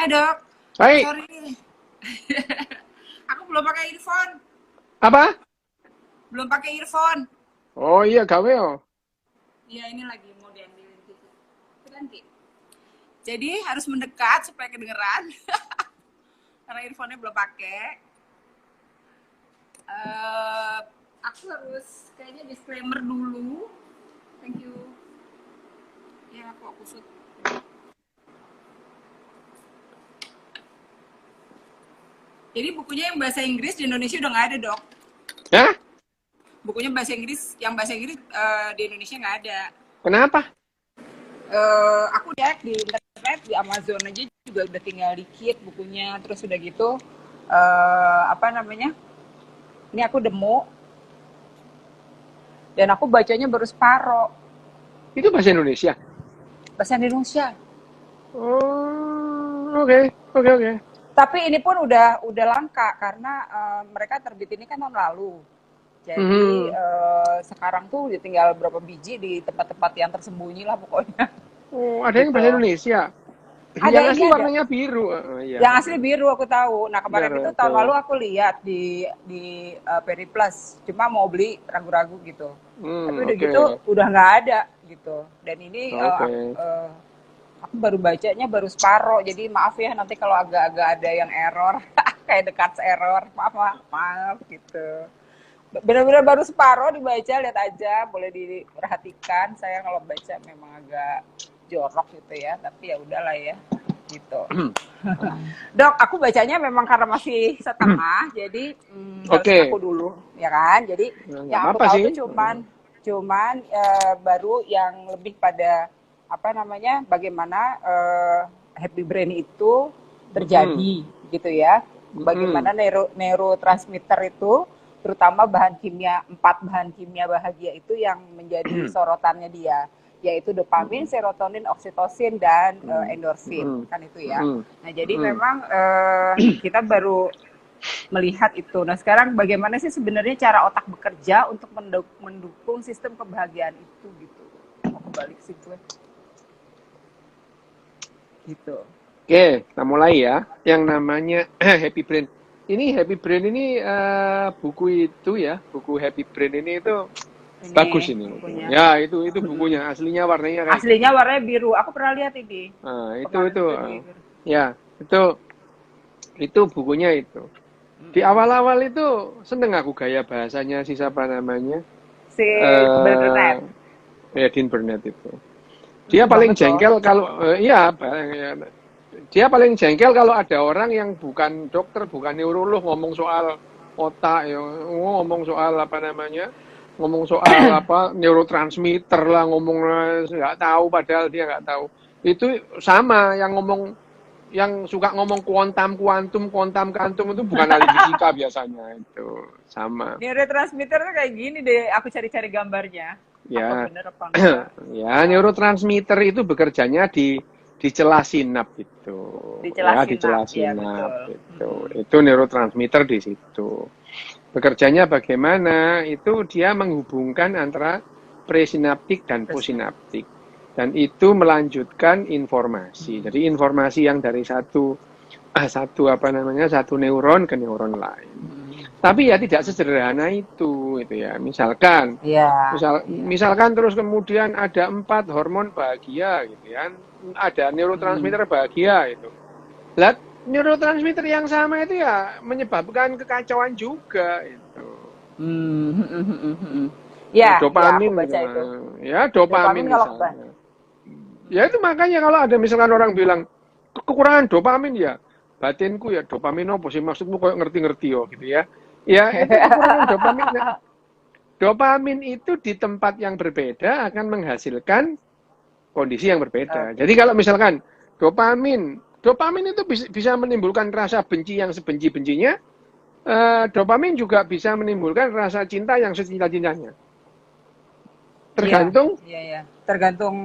Hai dok, Hai, sorry nih. Aku belum pakai earphone. apa? Belum pakai earphone. Oh iya, gawe oh. Iya ini lagi mau diambilin TV. Ganti. Jadi harus mendekat supaya kedengeran. Karena earphone-nya belum pakai. Eh, aku harus kayaknya disclaimer dulu. Thank you. Ya aku kusut. Jadi bukunya yang bahasa Inggris di Indonesia udah nggak ada dok. Hah? Bukunya bahasa Inggris, yang bahasa Inggris di Indonesia nggak ada. Kenapa? Aku cek di internet di Amazon aja juga udah tinggal dikit bukunya, terus udah gitu apa namanya, ini aku demo dan aku bacanya baru separoh Itu bahasa Indonesia. bahasa Indonesia, Oh, oke. tapi ini pun udah langka karena mereka terbit ini kan tahun lalu, jadi Mhm. sekarang tuh udah tinggal berapa biji di tempat-tempat yang tersembunyi lah pokoknya. Oh, ada yang bahasa Gitu, Indonesia. ada Yang ini asli ada. warnanya biru. Oh, iya. Yang asli biru aku tahu. Nah Benar, kemarin itu tahun lalu oke. aku lihat di Periplus, cuma mau beli ragu-ragu gitu. Tapi udah gitu Oke. udah nggak ada gitu. Dan ini Oke. aku baru bacanya baru separoh. Jadi maaf ya nanti kalau agak-agak ada yang error, kayak dekat error, maaf gitu. Benar-benar baru separoh dibaca, lihat aja, boleh diperhatikan. Saya kalau baca memang agak jorok gitu ya, tapi ya udahlah ya gitu. Dok, aku bacanya memang karena masih setengah, jadi harus ngaku Oke. dulu, ya kan? Jadi Nah, nggak yang aku apa-apa tahu sih. tuh cuman baru yang lebih pada apa namanya, bagaimana happy brain itu Mhm. terjadi, gitu ya. Mhm. Bagaimana neurotransmitter itu, terutama empat bahan kimia bahagia itu yang menjadi sorotannya dia, yaitu dopamin, Mhm. serotonin, oksitosin, dan Mhm. endorfin, Mhm. kan itu ya. Mhm. Nah, jadi Mhm. memang kita baru melihat itu. Nah, sekarang bagaimana sih sebenarnya cara otak bekerja untuk mendukung sistem kebahagiaan itu gitu. Mau kebalik sih gue. Gitu. Oke, kita mulai ya. Yang namanya Happy Brain. Ini Happy Brain ini buku itu ya, buku Happy Brain ini itu bagus Ini ini. bukunya. Ya, itu bukunya. Aslinya warnanya kayak Aslinya gitu. warnanya biru. Aku pernah lihat ini. Nah, Kemarin itu tuh di ya, itu bukunya itu. Di awal-awal itu seneng aku gaya bahasanya si siapa namanya? si Eh, Bernadette. Dean Burnett itu. Dia Lucu paling banget loh. jengkel kalau iya, ya, dia paling jengkel kalau ada orang yang bukan dokter, bukan neurolog ngomong soal otak, ya, ngomong soal apa namanya, ngomong soal apa neurotransmitter lah, ngomong nggak tahu padahal dia nggak tahu. Itu sama yang ngomong yang suka ngomong kuantum kantum itu bukan ahli fisika biasanya itu sama. Neurotransmitter tuh kayak gini deh. Aku cari-cari gambarnya. Apa Ya, bener apa enggak? ya neurotransmitter itu bekerjanya di celah sinap itu, Di celah ya di sinap. celah Ya sinap betul. itu. Itu neurotransmitter di situ. Bekerjanya bagaimana? Itu dia menghubungkan antara presinaptik dan Terus possinaptik. Dan itu melanjutkan informasi. Jadi informasi yang dari satu apa namanya satu neuron ke neuron lain. Tapi ya tidak sesederhana itu ya. Iya, iya. Misalkan terus kemudian ada 4 hormon bahagia gitu ya. Ada Hmm. neurotransmitter bahagia itu. Lah neurotransmitter yang sama itu ya menyebabkan kekacauan juga itu. Hmm, hmm, hmm, hmm. Ya, ya aku Dopamin baca itu. misalnya. Ya dopamin Dopamin kalau misalnya. Ya itu makanya kalau ada misalkan orang bilang kekurangan dopamin ya batinku ya dopamin apa sih maksudmu kok ngerti-ngerti yo gitu ya. Ya itu kekurangan dopamin. Nah, dopamin itu di tempat yang berbeda akan menghasilkan kondisi yang berbeda. Oke. Jadi kalau misalkan dopamin itu bisa menimbulkan rasa benci yang sebenci-bencinya, dopamin juga bisa menimbulkan rasa cinta yang secinta-cintanya. Iya, Tergantung iya, iya. Tergantung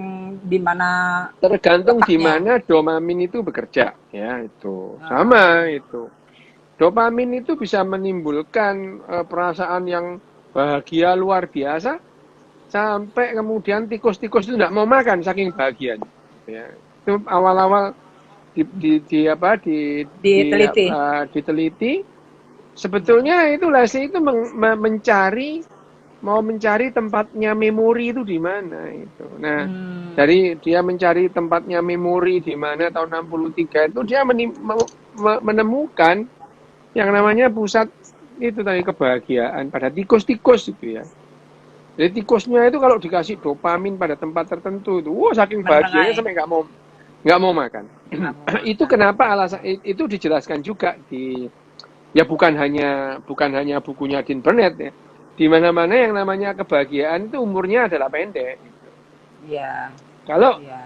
di mana tergantung di letaknya. mana dopamin itu bekerja, ya itu sama Oh. itu. Dopamin itu bisa menimbulkan perasaan yang bahagia luar biasa sampai kemudian tikus-tikus itu tidak mau makan saking bahagianya. Ya. Itu awal-awal Diteliti. diteliti, sebetulnya itu Leslie itu mau mencari tempatnya memori itu di mana itu. Nah, dari dia mencari tempatnya memori di mana tahun 63 itu dia menemukan yang namanya pusat itu tadi kebahagiaan pada tikus-tikus itu ya. Jadi tikusnya itu kalau dikasih dopamin pada tempat tertentu itu, saking bahagianya sampai nggak mau makan. Itu kenapa alasan itu dijelaskan juga ya bukan hanya bukunya Dean Burnett ya. Di mana-mana yang namanya kebahagiaan itu umurnya adalah pendek. Iya.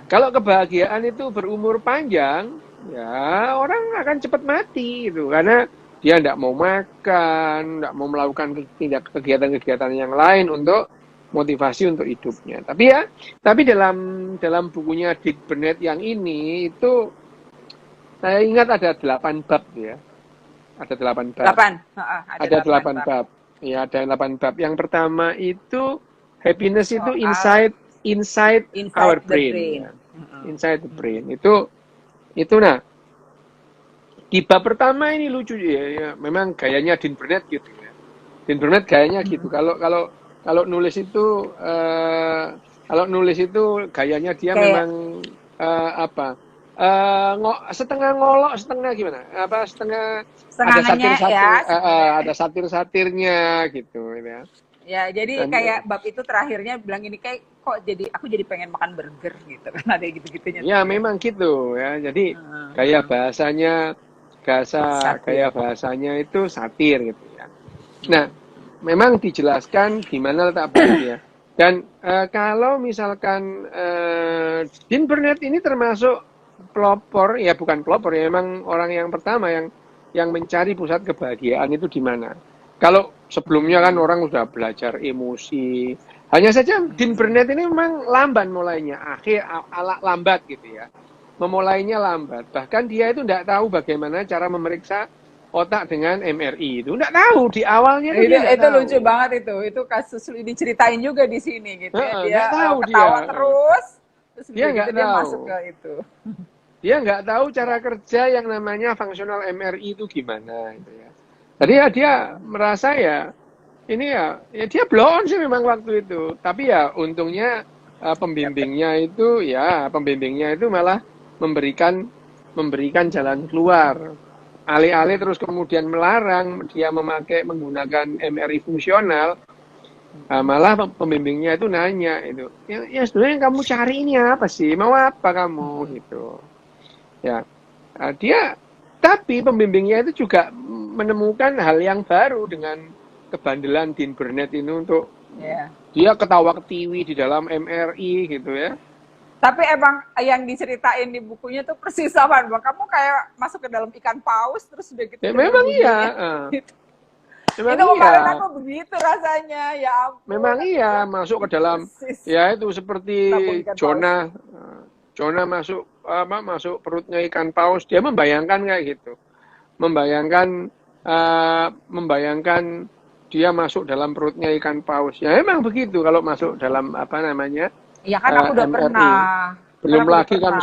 Kalau kebahagiaan itu berumur panjang, ya orang akan cepat mati gitu karena dia tidak mau makan, tidak mau melakukan kegiatan-kegiatan yang lain untuk motivasi untuk hidupnya. Tapi dalam bukunya Dick Burnett yang ini itu saya ingat ada 8 bab ya. Ada 8 bab. Ada 8 bab. Ya, ada 8 bab. Yang pertama itu happiness itu inside our brain. Ya. Inside the brain. Itu nah. Di bab pertama ini lucu ya. Memang gayanya Dean Burnett gitu ya. Dean Burnett gayanya gitu. Kalau nulis itu gayanya dia memang setengah ngolok, setengah gimana? Setengah ada satir-satirnya gitu ya. Ya, jadi kayak bab itu terakhirnya bilang ini kayak kok aku jadi pengen makan burger gitu kan ada gitu-gitunya. Ya, memang gitu ya. Jadi gaya bahasanya itu satir gitu ya. Nah, memang dijelaskan gimana letak ya. Dan kalau misalkan Dean Burnett ini termasuk pelopor, ya bukan pelopor ya, memang orang yang pertama yang mencari pusat kebahagiaan itu di mana. Kalau sebelumnya kan orang sudah belajar emosi. Hanya saja Dean Burnett ini memang lambat mulainya, lambat gitu ya. Memulainya lambat. Bahkan dia itu tidak tahu bagaimana cara memeriksa otak dengan MRI itu nggak tahu di awalnya itu lucu banget itu kasus diceritain juga di sini gitu ya. Dia tahu ketawa terus dia nggak tahu masuk ke itu. Dia nggak tahu cara kerja yang namanya fungsional MRI itu gimana gitu ya. Jadi ya dia merasa ya ini ya dia blow on sih memang waktu itu. Tapi ya untungnya pembimbingnya itu malah memberikan jalan keluar. Alih-alih terus kemudian melarang dia menggunakan MRI fungsional, malah pembimbingnya itu nanya itu, ya sebenarnya yang kamu cari ini apa sih? Mau apa kamu gitu? Ya, tapi pembimbingnya itu juga menemukan hal yang baru dengan kebandelan Dean Burnett ini untuk dia ketawa ketiwi di dalam MRI gitu ya. Tapi emang yang diceritain di bukunya tuh persis sama, Bang. Kamu kayak masuk ke dalam ikan paus terus udah gitu. Ya, memang iya. Gitu. Memang itu kemarin aku begitu rasanya, ya ampun. Memang iya, masuk ke dalam persis. Ya itu seperti Jonah masuk perutnya ikan paus, dia membayangkan kayak gitu. Membayangkan dia masuk dalam perutnya ikan paus. Ya memang begitu kalau masuk dalam ya kan aku udah MRI. pernah. Belum lagi kan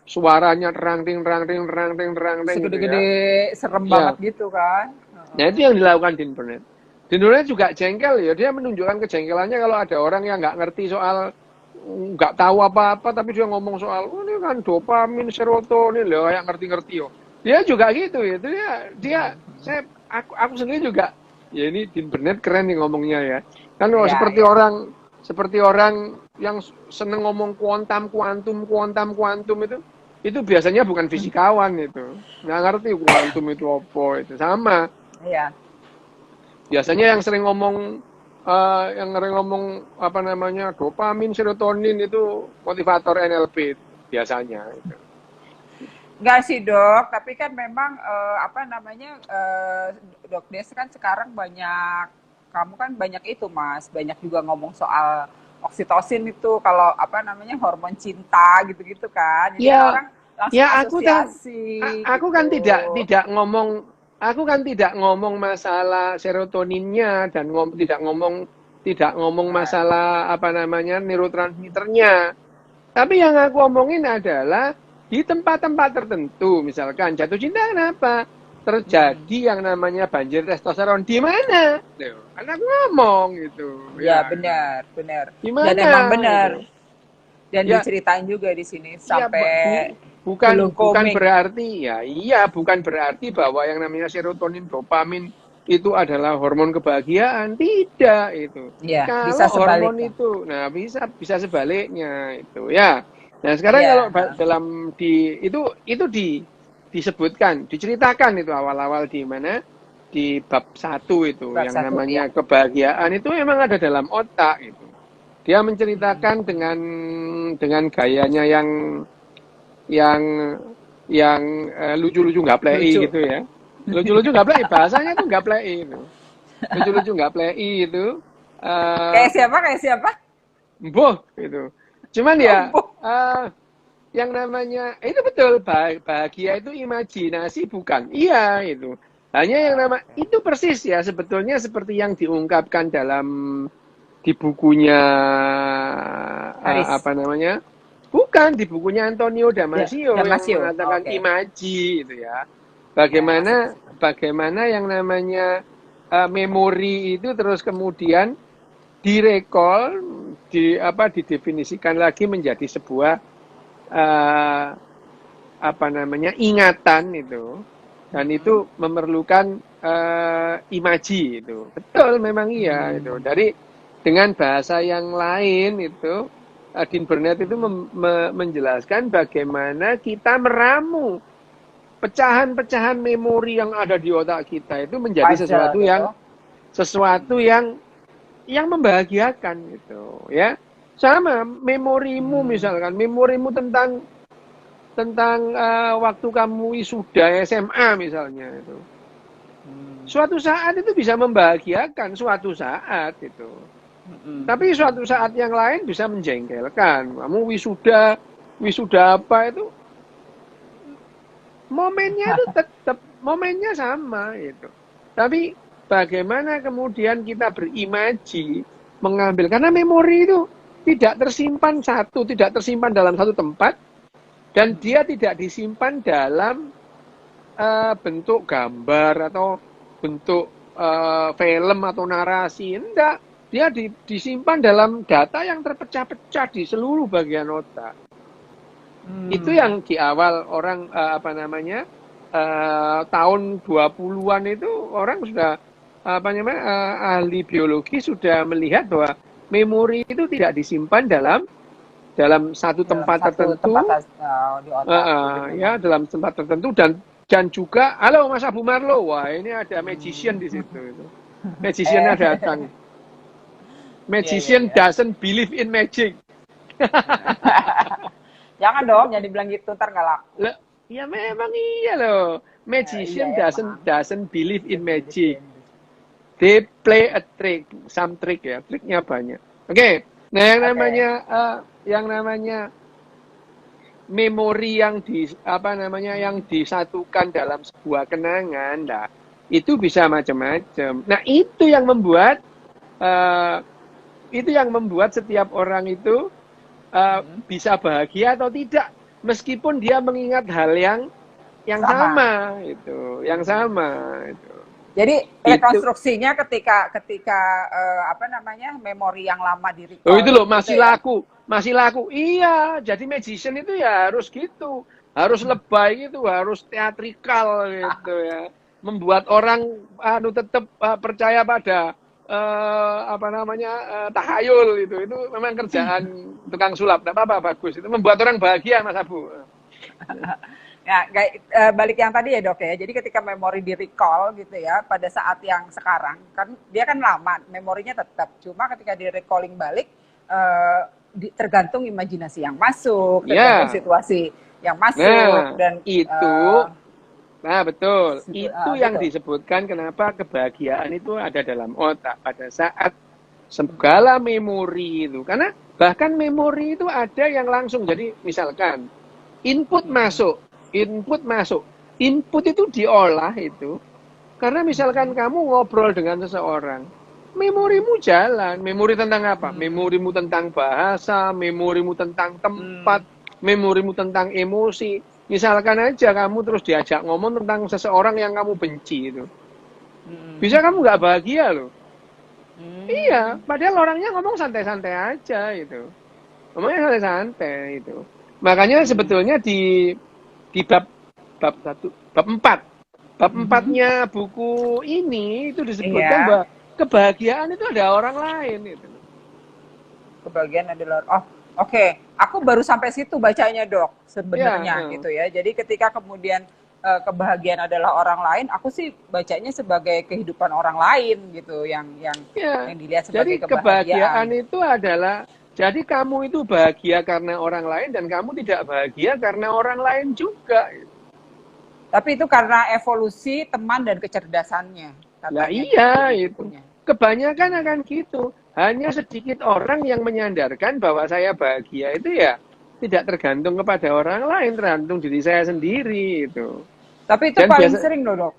suaranya rang ting segede-gede ya. Serem banget gitu kan. Nah itu yang dilakukan Dean Burnett. Dean Burnett juga jengkel ya, dia menunjukkan kejengkelannya kalau ada orang yang nggak ngerti soal, nggak tahu apa-apa tapi dia ngomong soal ini kan dopamin, serotonin loh, kayak ngerti-ngerti yo. Dia juga gitu ya, aku sendiri juga ya ini Dean Burnett keren nih ngomongnya ya. Kan seperti orang yang seneng ngomong kuantum itu biasanya bukan fisikawan itu, nggak ngerti kuantum itu apa itu sama. Iya. Biasanya yang sering ngomong dopamin, serotonin itu motivator NLP biasanya. Gitu. Enggak sih dok, tapi kan memang Dok Des kan sekarang kamu kan banyak itu mas, banyak juga ngomong soal oksitosin itu kalau hormon cinta gitu-gitu kan. Jadi orang langsung asosiasi. Aku kan tidak ngomong masalah serotoninnya dan tidak ngomong masalah neurotransmitternya. Tapi yang aku omongin adalah di tempat-tempat tertentu, misalkan jatuh cinta kenapa? Terjadi yang namanya banjir testosteron di mana? Tuh, kan aku ngomong gitu, Ya ya. benar, benar. Di Dan mana emang gitu. benar. Dan Ya, diceritain juga di sini iya sampai bukan gulung bukan komik. berarti ya, iya bukan berarti bahwa yang namanya serotonin, dopamin itu adalah hormon kebahagiaan, tidak itu. Ya, bisa Kalau hormon sebaliknya. itu, nah bisa sebaliknya itu ya. Nah sekarang kalau Ya, ha. dalam itu disebutkan, diceritakan itu awal-awal di mana di bab 1 itu Bab yang satu ya. namanya kebahagiaan itu memang ada dalam otak itu. Dia Mm-mm. menceritakan dengan gayanya yang lucu-lucu nggak play Lucu. gitu ya. Lucu-lucu nggak play, bahasanya tuh nggak play itu. Lucu-lucu nggak play itu. eh Kayak siapa? Kayak siapa? Boh gitu. Cuman ya Oh, eh yang namanya itu betul, bahagia itu imajinasi bukan. Iya itu. Hanya yang nama oke. itu persis ya sebetulnya seperti yang diungkapkan dalam di bukunya Haris. apa namanya? Bukan di bukunya Antonio Ya, Damasio yang Damasio. mengatakan Oke. imaji itu ya. Ya, masuk ke situ. Bagaimana yang namanya memori itu terus kemudian direcall didefinisikan lagi menjadi sebuah eh, apa namanya ingatan itu, dan Mm-mm. itu memerlukan imaji itu. Betul, memang iya itu. Hmm. Dari dengan bahasa yang lain itu Dean Burnett itu Mm-mm. menjelaskan bagaimana kita meramu pecahan-pecahan memori yang ada di otak kita itu menjadi Puzzle gitu. sesuatu yang membahagiakan gitu ya. Sama memorimu, Hmm. misalkan memorimu tentang waktu kamu wisuda SMA misalnya itu. Hmm. Suatu saat itu bisa membahagiakan, suatu saat itu. Mm-mm. Tapi suatu saat yang lain bisa menjengkelkan. Kamu wisuda apa itu, momennya itu tetap momennya sama itu. Tapi bagaimana kemudian kita berimaji mengambil, karena memori itu tidak tersimpan dalam satu tempat, dan dia tidak disimpan dalam bentuk gambar atau bentuk film atau narasi. Enggak, dia disimpan dalam data yang terpecah-pecah di seluruh bagian otak. Itu Hmm. yang di awal orang apa namanya tahun 20-an itu orang sudah apa namanya ahli biologi sudah melihat bahwa memori itu tidak disimpan dalam satu Dalam tempat satu tempat tertentu, di otak. Jadi memang. ya dalam tempat tertentu, dan juga halo Mas Abu Marlo, wah ini ada magician di Hmm. situ itu. Magiciannya Eh, datang. iya iya Magician iya. doesn't believe in magic. Jangan dong, jangan dibilang gitu, ntar nggak laku. Loh, ya memang iya loh. Iya Magician emang. doesn't believe in Don't believe magic. in. They play a trick, some trick ya, triknya banyak. Oke. Nah, Oke. yang namanya memori yang yang disatukan dalam sebuah kenangan, nah, itu bisa macam-macam. Nah, eh, itu yang membuat setiap orang itu Mm-mm. bisa bahagia atau tidak, meskipun dia mengingat hal yang Sama. sama itu, yang Mm-mm. sama itu. Jadi Itu rekonstruksinya ketika ketika apa namanya memori yang lama di Oh itu loh recallin gitu masih ya. laku, masih laku. Iya, jadi magician itu ya harus gitu, harus lebay gitu, harus teatrikal gitu ya, membuat orang tetap percaya pada apa namanya tahayul itu memang kerjaan tukang sulap. Tidak apa-apa, bagus, itu membuat orang bahagia Mas Abu. Ya, kayak balik yang tadi ya dok ya. Jadi ketika memori di recall gitu ya, pada saat yang sekarang kan dia kan lama, memorinya tetap. Cuma ketika di recalling balik, tergantung imajinasi yang masuk, tergantung Ya, situasi yang masuk nah dan itu. Nah, betul. Itu yang gitu. disebutkan kenapa kebahagiaan itu ada dalam otak pada saat segala memori itu. Karena bahkan memori itu ada yang langsung. Jadi misalkan input masuk, input masuk. Input itu diolah itu. Karena misalkan kamu ngobrol dengan seseorang, memorimu jalan. Memori tentang apa? Memorimu tentang bahasa, memorimu tentang tempat, memorimu tentang emosi. Misalkan aja kamu terus diajak ngomong tentang seseorang yang kamu benci itu. Bisa kamu nggak bahagia loh. Iya, padahal orangnya ngomong santai-santai aja itu. Ngomongnya santai-santai itu. Makanya sebetulnya di bab 1, bab 4. Bab 4-nya buku ini itu disebutkan Iya, bahwa kebahagiaan itu ada orang lain itu. kebahagiaan adalah oke. Aku baru sampai situ bacanya, Dok, Ya, sebenarnya gitu ya. Jadi ketika kemudian kebahagiaan adalah orang lain, aku sih bacanya sebagai kehidupan orang lain gitu ya. yang dilihat Jadi sebagai kebahagiaan kebahagiaan. itu adalah jadi kamu itu bahagia karena orang lain dan kamu tidak bahagia karena orang lain juga. Tapi itu karena evolusi teman dan kecerdasannya, Lah katanya gitu iya di itu. bukunya. Kebanyakan akan gitu. Hanya sedikit orang yang menyandarkan bahwa saya bahagia itu ya tidak tergantung kepada orang lain, tergantung diri saya sendiri itu. Tapi itu Dan paling biasa sering loh, Dok,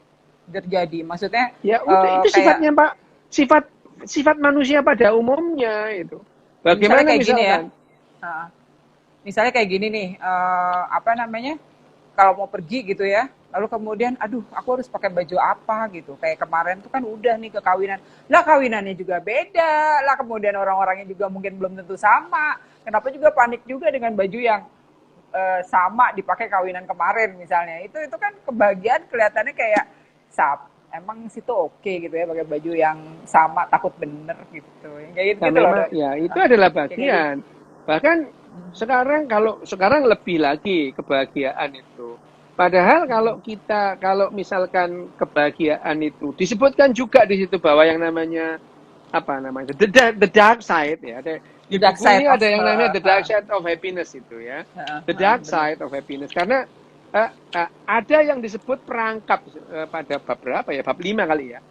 terjadi. Maksudnya ya udah itu kayak sifatnya Pak, sifat sifat manusia pada umumnya itu. misalnya Bagaimana kayak gini ya. misalkan? uh, Misalnya kayak gini nih, apa namanya? Kalau mau pergi gitu ya, lalu kemudian, aduh, aku harus pakai baju apa gitu. Kayak kemarin tuh kan udah nih ke kawinan. Lah kawinannya juga beda. Lah kemudian orang-orangnya juga mungkin belum tentu sama. Kenapa juga panik juga dengan baju yang sama dipakai kawinan kemarin misalnya. Itu kan kebahagiaan kelihatannya kayak emang situ oke gitu ya pakai baju yang sama takut bener gitu. Kayak Ya gitu loh, memang Dok. ya itu adalah Kayak gitu. bagian. Bahkan sekarang lebih lagi kebahagiaan itu. Padahal kalau misalkan kebahagiaan itu disebutkan juga di situ bahwa yang namanya apa namanya the dark side ya. The Di dark buku side ini of ada yang namanya the dark side of happiness itu ya. The dark bener. side of happiness karena ada yang disebut perangkap pada bab berapa ya? Bab 5 kali ya.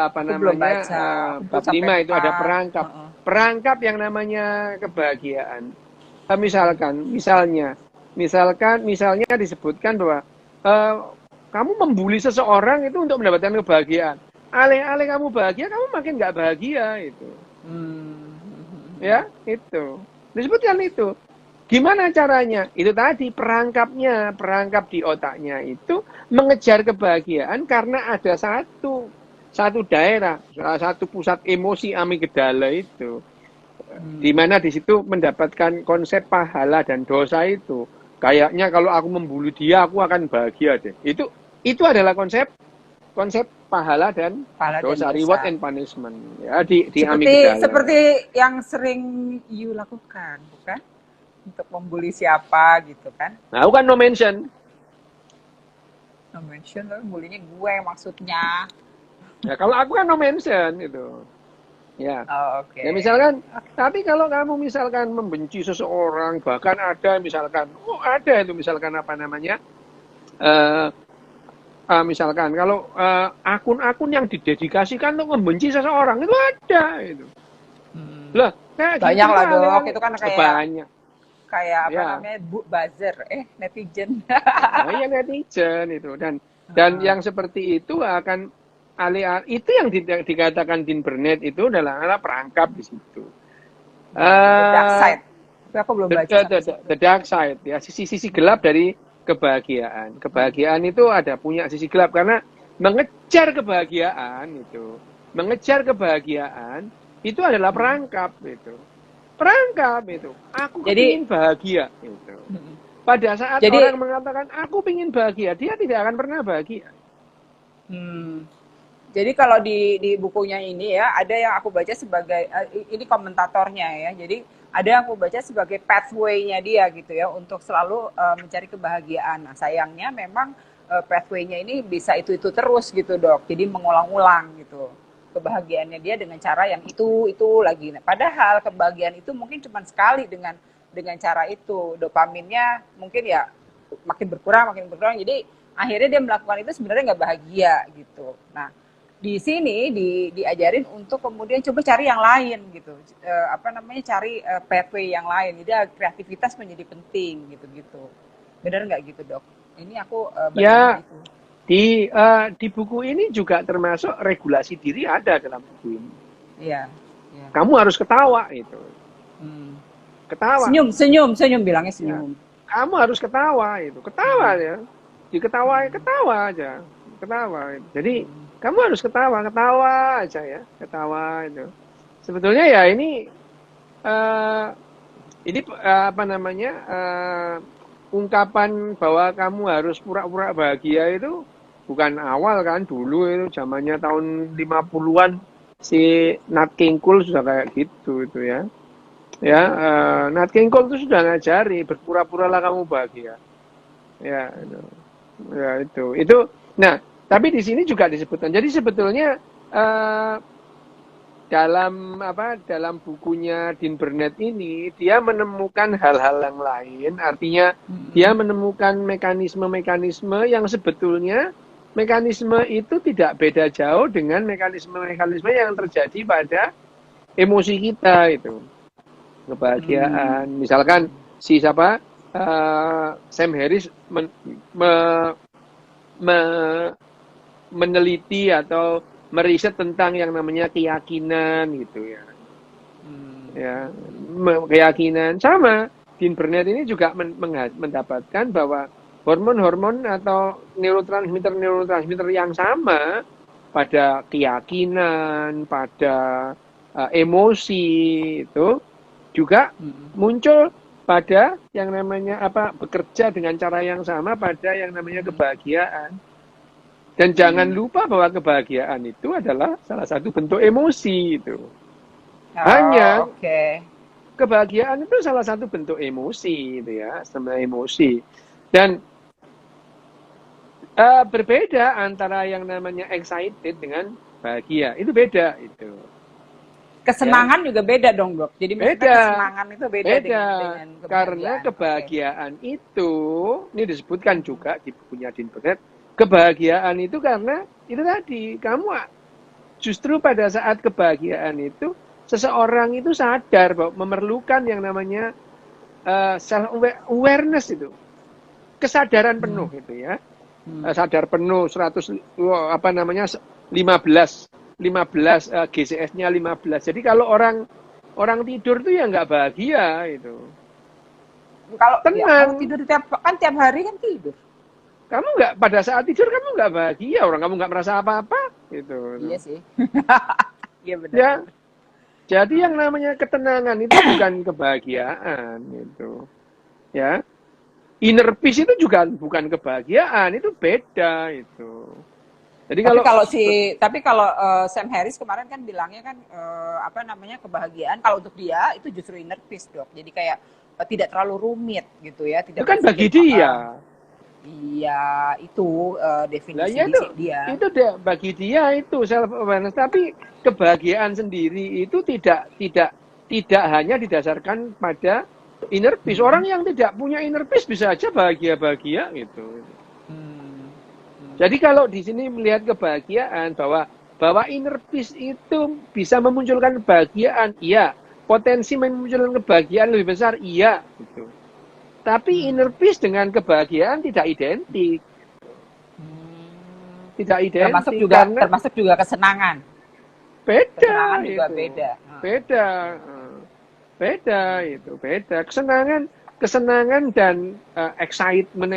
Apa Aku belum namanya? baca. Aku belum Bab sampai 5 itu ada 4. perangkap. Perangkap yang namanya kebahagiaan. Misalnya disebutkan bahwa kamu membuli seseorang itu untuk mendapatkan kebahagiaan. Alih-alih kamu bahagia, kamu makin nggak bahagia itu. Ya, itu. Disebutkan itu. Gimana caranya? Itu tadi perangkap di otaknya itu mengejar kebahagiaan karena ada satu daerah, salah satu pusat emosi amigdala itu. Di mana di situ mendapatkan konsep pahala dan dosa itu. Kayaknya kalau aku membuli dia, aku akan bahagia deh. Itu adalah konsep pahala dan Pahala dan dosa, reward dosa. and punishment ya di Seperti amigdala. seperti yang sering you lakukan, bukan? Untuk membuli siapa gitu kan? Nah, aku kan no mention. No mention tapi bulinya gue maksudnya. Ya kalau aku kan no mention itu. Ya. Oh, oke. Ya misalkan, tapi kalau kamu misalkan membenci seseorang, bahkan ada misalkan, ada itu misalkan apa namanya, misalkan kalau akun-akun yang didedikasikan untuk membenci seseorang itu ada itu. Lah, kayak Banyak gitu lah, kan, Dok. Itu kan banyak. kayak apa Ya, namanya buzzer, netizen. nah, ya netizen itu dan yang seperti itu akan itu yang dikatakan Dean Burnett itu adalah perangkap di situ. The dark side. Tapi aku belum baca sampai situ. The dark side ya, sisi gelap dari kebahagiaan. Kebahagiaan itu ada punya sisi gelap karena mengejar kebahagiaan itu adalah perangkap itu. Perangkap itu. Aku ingin bahagia itu. Pada saat orang mengatakan aku ingin bahagia, dia tidak akan pernah bahagia. Jadi kalau di bukunya ini ya, ada yang aku baca sebagai, ini komentatornya ya, jadi ada yang aku baca sebagai pathway-nya dia gitu ya, untuk selalu mencari kebahagiaan. Nah sayangnya memang pathway-nya ini bisa itu terus gitu, Dok, jadi mengulang-ulang gitu. Kebahagiaannya dia dengan cara yang itu lagi. Nah, padahal kebahagiaan itu mungkin cuma sekali dengan cara itu. Dopaminnya mungkin ya makin berkurang, jadi akhirnya dia melakukan itu sebenarnya nggak bahagia gitu. Nah, di sini diajarin untuk kemudian coba cari yang lain gitu, cari pathway yang lain. Jadi kreativitas menjadi penting gitu. Benar nggak gitu, Dok? Ini aku ya itu. Di buku ini juga termasuk regulasi diri ada dalam buku ini. Iya. Kamu harus ketawa itu. Ketawa. Senyum bilangnya senyum. kamu harus ketawa itu. Ketawa ya. Ketawa aja. Ketawa. Jadi kamu harus ketawa aja ya. Ketawa itu. Sebetulnya ya ini apa namanya? Ungkapan bahwa kamu harus pura-pura bahagia itu bukan awal kan, dulu itu zamannya tahun 50-an si Nat King Cole sudah kayak gitu itu ya. Ya, Nat King Cole itu sudah ngajari berpura-puralah kamu bahagia. Ya, itu. Ya itu. Nah, tapi di sini juga disebutkan. Jadi sebetulnya dalam bukunya Dean Burnett ini dia menemukan hal-hal yang lain, artinya dia menemukan mekanisme-mekanisme yang sebetulnya mekanisme itu tidak beda jauh dengan mekanisme-mekanisme yang terjadi pada emosi kita itu. Kebahagiaan, misalkan Sam Harris meneliti atau meriset tentang yang namanya keyakinan gitu ya. Ya, keyakinan sama. Dean Burnett ini juga mendapatkan bahwa hormon-hormon atau neurotransmitter yang sama pada keyakinan, pada emosi itu juga muncul pada yang namanya bekerja dengan cara yang sama pada yang namanya kebahagiaan. Dan jangan lupa bahwa kebahagiaan itu adalah salah satu bentuk emosi itu. Hanya kebahagiaan itu salah satu bentuk emosi itu ya, sama emosi. Dan berbeda antara yang namanya excited dengan bahagia. Itu beda itu. Kesenangan juga beda dong, Dok. Jadi beda. Kesenangan itu beda dengan karena kebahagiaan itu ini disebutkan juga di bukunya Dean Burnett. Kebahagiaan itu karena itu tadi, kamu justru pada saat kebahagiaan itu seseorang itu sadar bahwa memerlukan yang namanya self awareness itu. Kesadaran penuh itu ya. Sadar penuh 15 GCS-nya 15. Jadi kalau orang tidur tuh ya nggak bahagia itu. Kalau tidur tiap hari kan tidur. Kamu nggak pada saat tidur kamu nggak bahagia, kamu nggak merasa apa-apa gitu. Iya sih. Iya benar. Ya. Jadi yang namanya ketenangan itu bukan kebahagiaan gitu. Ya. Inner peace itu juga bukan kebahagiaan, itu beda itu. Jadi kalau Sam Harris kemarin kan bilangnya kan kebahagiaan kalau untuk dia itu justru inner peace, Dok. Jadi kayak tidak terlalu rumit gitu ya, tidak. Itu kan bagi dia. Iya, itu definisi dia. Itu bagi dia itu self awareness, tapi kebahagiaan sendiri itu tidak hanya didasarkan pada inner peace. Orang yang tidak punya inner peace bisa aja bahagia gitu. Jadi kalau di sini melihat kebahagiaan bahwa inner peace itu bisa memunculkan kebahagiaan, iya. Potensi memunculkan kebahagiaan lebih besar, iya gitu. Tapi inner peace dengan kebahagiaan tidak identik. Tidak identik. Termasuk juga kesenangan. Beda. Kesenangan juga beda. Beda. Kesenangan dan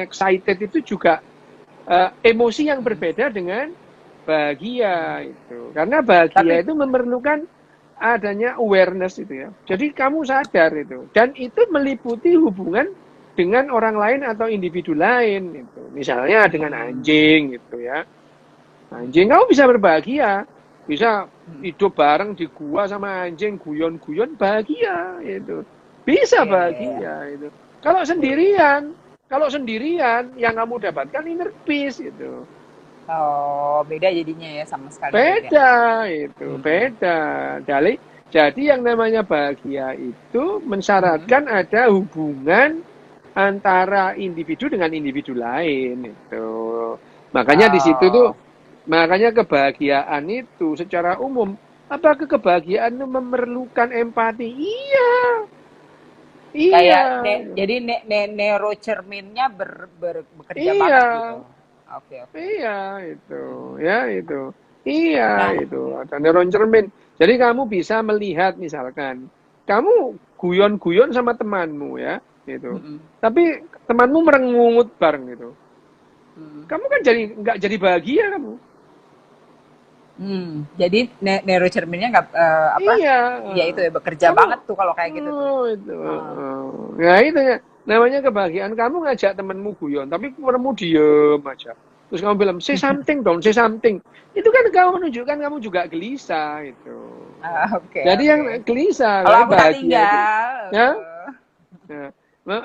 excited itu juga emosi yang berbeda dengan bahagia itu. Karena bahagia itu memerlukan adanya awareness itu ya. Jadi kamu sadar itu. Dan itu meliputi hubungan dengan orang lain atau individu lain itu. Misalnya dengan anjing gitu ya. Anjing kamu bisa berbahagia, bisa hidup bareng di gua sama anjing, guyon-guyon bahagia itu. Bisa bahagia itu. Kalau sendirian yang kamu dapatkan inner peace itu. Oh, beda jadinya ya sama sekali. Beda. Jadi yang namanya bahagia itu mensyaratkan ada hubungan antara individu dengan individu lain itu. Makanya di situ tuh, makanya kebahagiaan itu secara umum, apakah kebahagiaan itu memerlukan empati? Iya. Jadi neurocerminnya bekerja banget gitu. Oke. Iya itu. Itu ada neurocermin. Jadi kamu bisa melihat misalkan kamu guyon-guyon sama temanmu ya. Gitu. Tapi temanmu merengut bareng gitu. Hmm. Kamu kan jadi nggak jadi bahagia kamu. Jadi neurocerminnya nggak apa? Iya, Ya itu ya bekerja kamu, banget tuh kalau kayak gitu tuh. itu, Heeh. ya itu ya, namanya kebahagiaan. Kamu ngajak temenmu guyon, tapi temenmu diem aja. Terus kamu bilang, say something dong, say something. Itu kan kamu menunjukkan kamu juga gelisah itu. Ya. Oke, Jadi yang oke. gelisah, Kalau tapi aku tak bahagia itu, tinggal. ya, ya,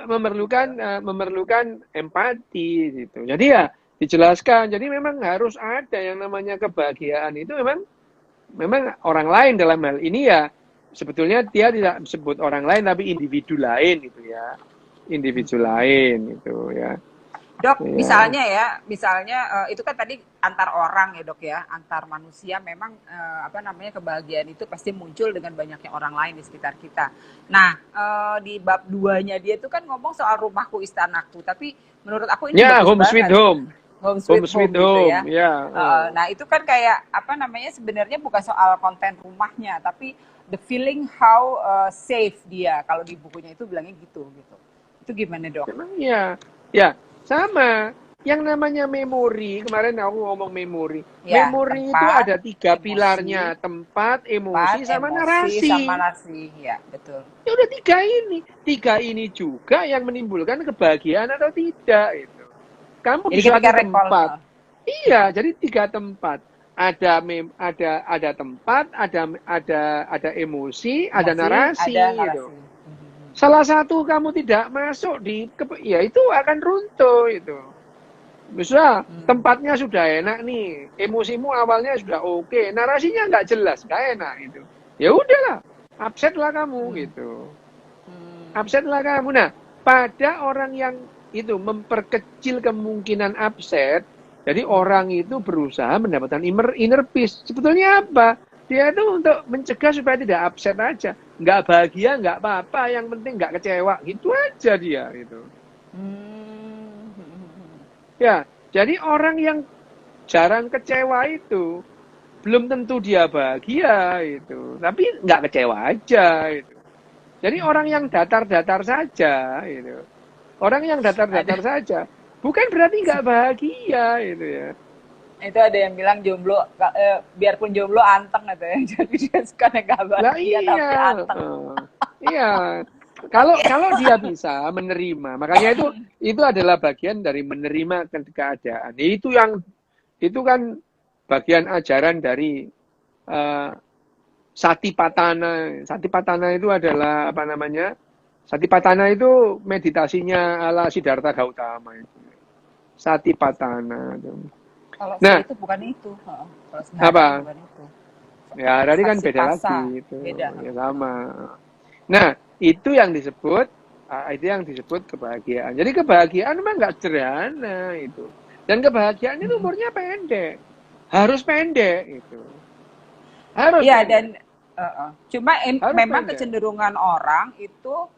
memerlukan Gitu. memerlukan empati gitu. Jadi ya dijelaskan. Jadi memang harus ada yang namanya kebahagiaan itu memang orang lain dalam hal ini ya sebetulnya dia tidak sebut orang lain tapi individu lain gitu ya, individu lain gitu ya. Dok, Ya, misalnya itu kan tadi antar orang ya dok ya, antar manusia memang apa namanya kebahagiaan itu pasti muncul dengan banyaknya orang lain di sekitar kita. Nah, di bab 2-nya dia tuh kan ngomong soal rumahku istanaku, tapi menurut aku ini ya bagus home sweet banget. home, Home home sweet sweet home gitu home ya. ya. Nah, itu kan kayak apa namanya sebenarnya bukan soal konten rumahnya, tapi the feeling how safe dia. Kalau di bukunya itu bilangnya gitu gitu. Itu gimana dok? Memang ya sama. Yang namanya memori, kemarin aku ngomong memori. Ya, Memori itu tempat, ada tiga pilarnya, emosi, tempat, tempat, emosi, sama emosi, sama narasi. nasi. Ya, betul. Ya udah tiga ini. Tiga ini juga yang menimbulkan kebahagiaan atau tidak. Itu. Kamu di Jadi ketika suatu recall, tempat. Iya, jadi tiga tempat. Ada tempat, ada emosi, ada emosi, ada narasi gitu. narasi. Salah satu kamu tidak masuk ya itu akan runtuh itu. Misal tempatnya sudah enak nih, emosimu awalnya sudah oke, narasinya nggak jelas, nggak enak itu. Ya udahlah, upset lah kamu gitu. Upset lah kamu. Nah, pada orang yang itu memperkecil kemungkinan upset, jadi orang itu berusaha mendapatkan inner peace. Sebetulnya apa? Dia itu untuk mencegah supaya tidak upset aja. Nggak bahagia, nggak apa-apa. Yang penting nggak kecewa. Gitu aja dia. Gitu. Ya, jadi orang yang jarang kecewa itu, belum tentu dia bahagia. Itu. Tapi nggak kecewa aja. Itu. Jadi orang yang datar-datar saja. Itu. Orang yang Ada datar-datar saja. Bukan berarti nggak bahagia. Itu ya. itu ada yang bilang jomblo biarpun jomblo anteng katanya. Jadi dia suka nggak Lah bahagia iya, tapi anteng. iya. Kalau dia bisa menerima, makanya itu adalah bagian dari menerima keadaan. Itu kan bagian ajaran dari uh, Satipatthana. Satipatthana itu adalah apa namanya? Satipatthana itu meditasinya ala Siddhartha Gautama itu. Satipatthana itu. Kalau Nah, itu bukan itu. Kalau sehari apa? bukan itu. Ya, tadi kan Saksi beda pasa lagi itu. beda. Ya sama. Nah, itu yang disebut kebahagiaan. Jadi kebahagiaan memang nggak sederhana itu. Dan kebahagiaan itu umurnya pendek. Harus pendek itu. Harus Iya dan pendek. cuma Harus memang pendek. kecenderungan orang itu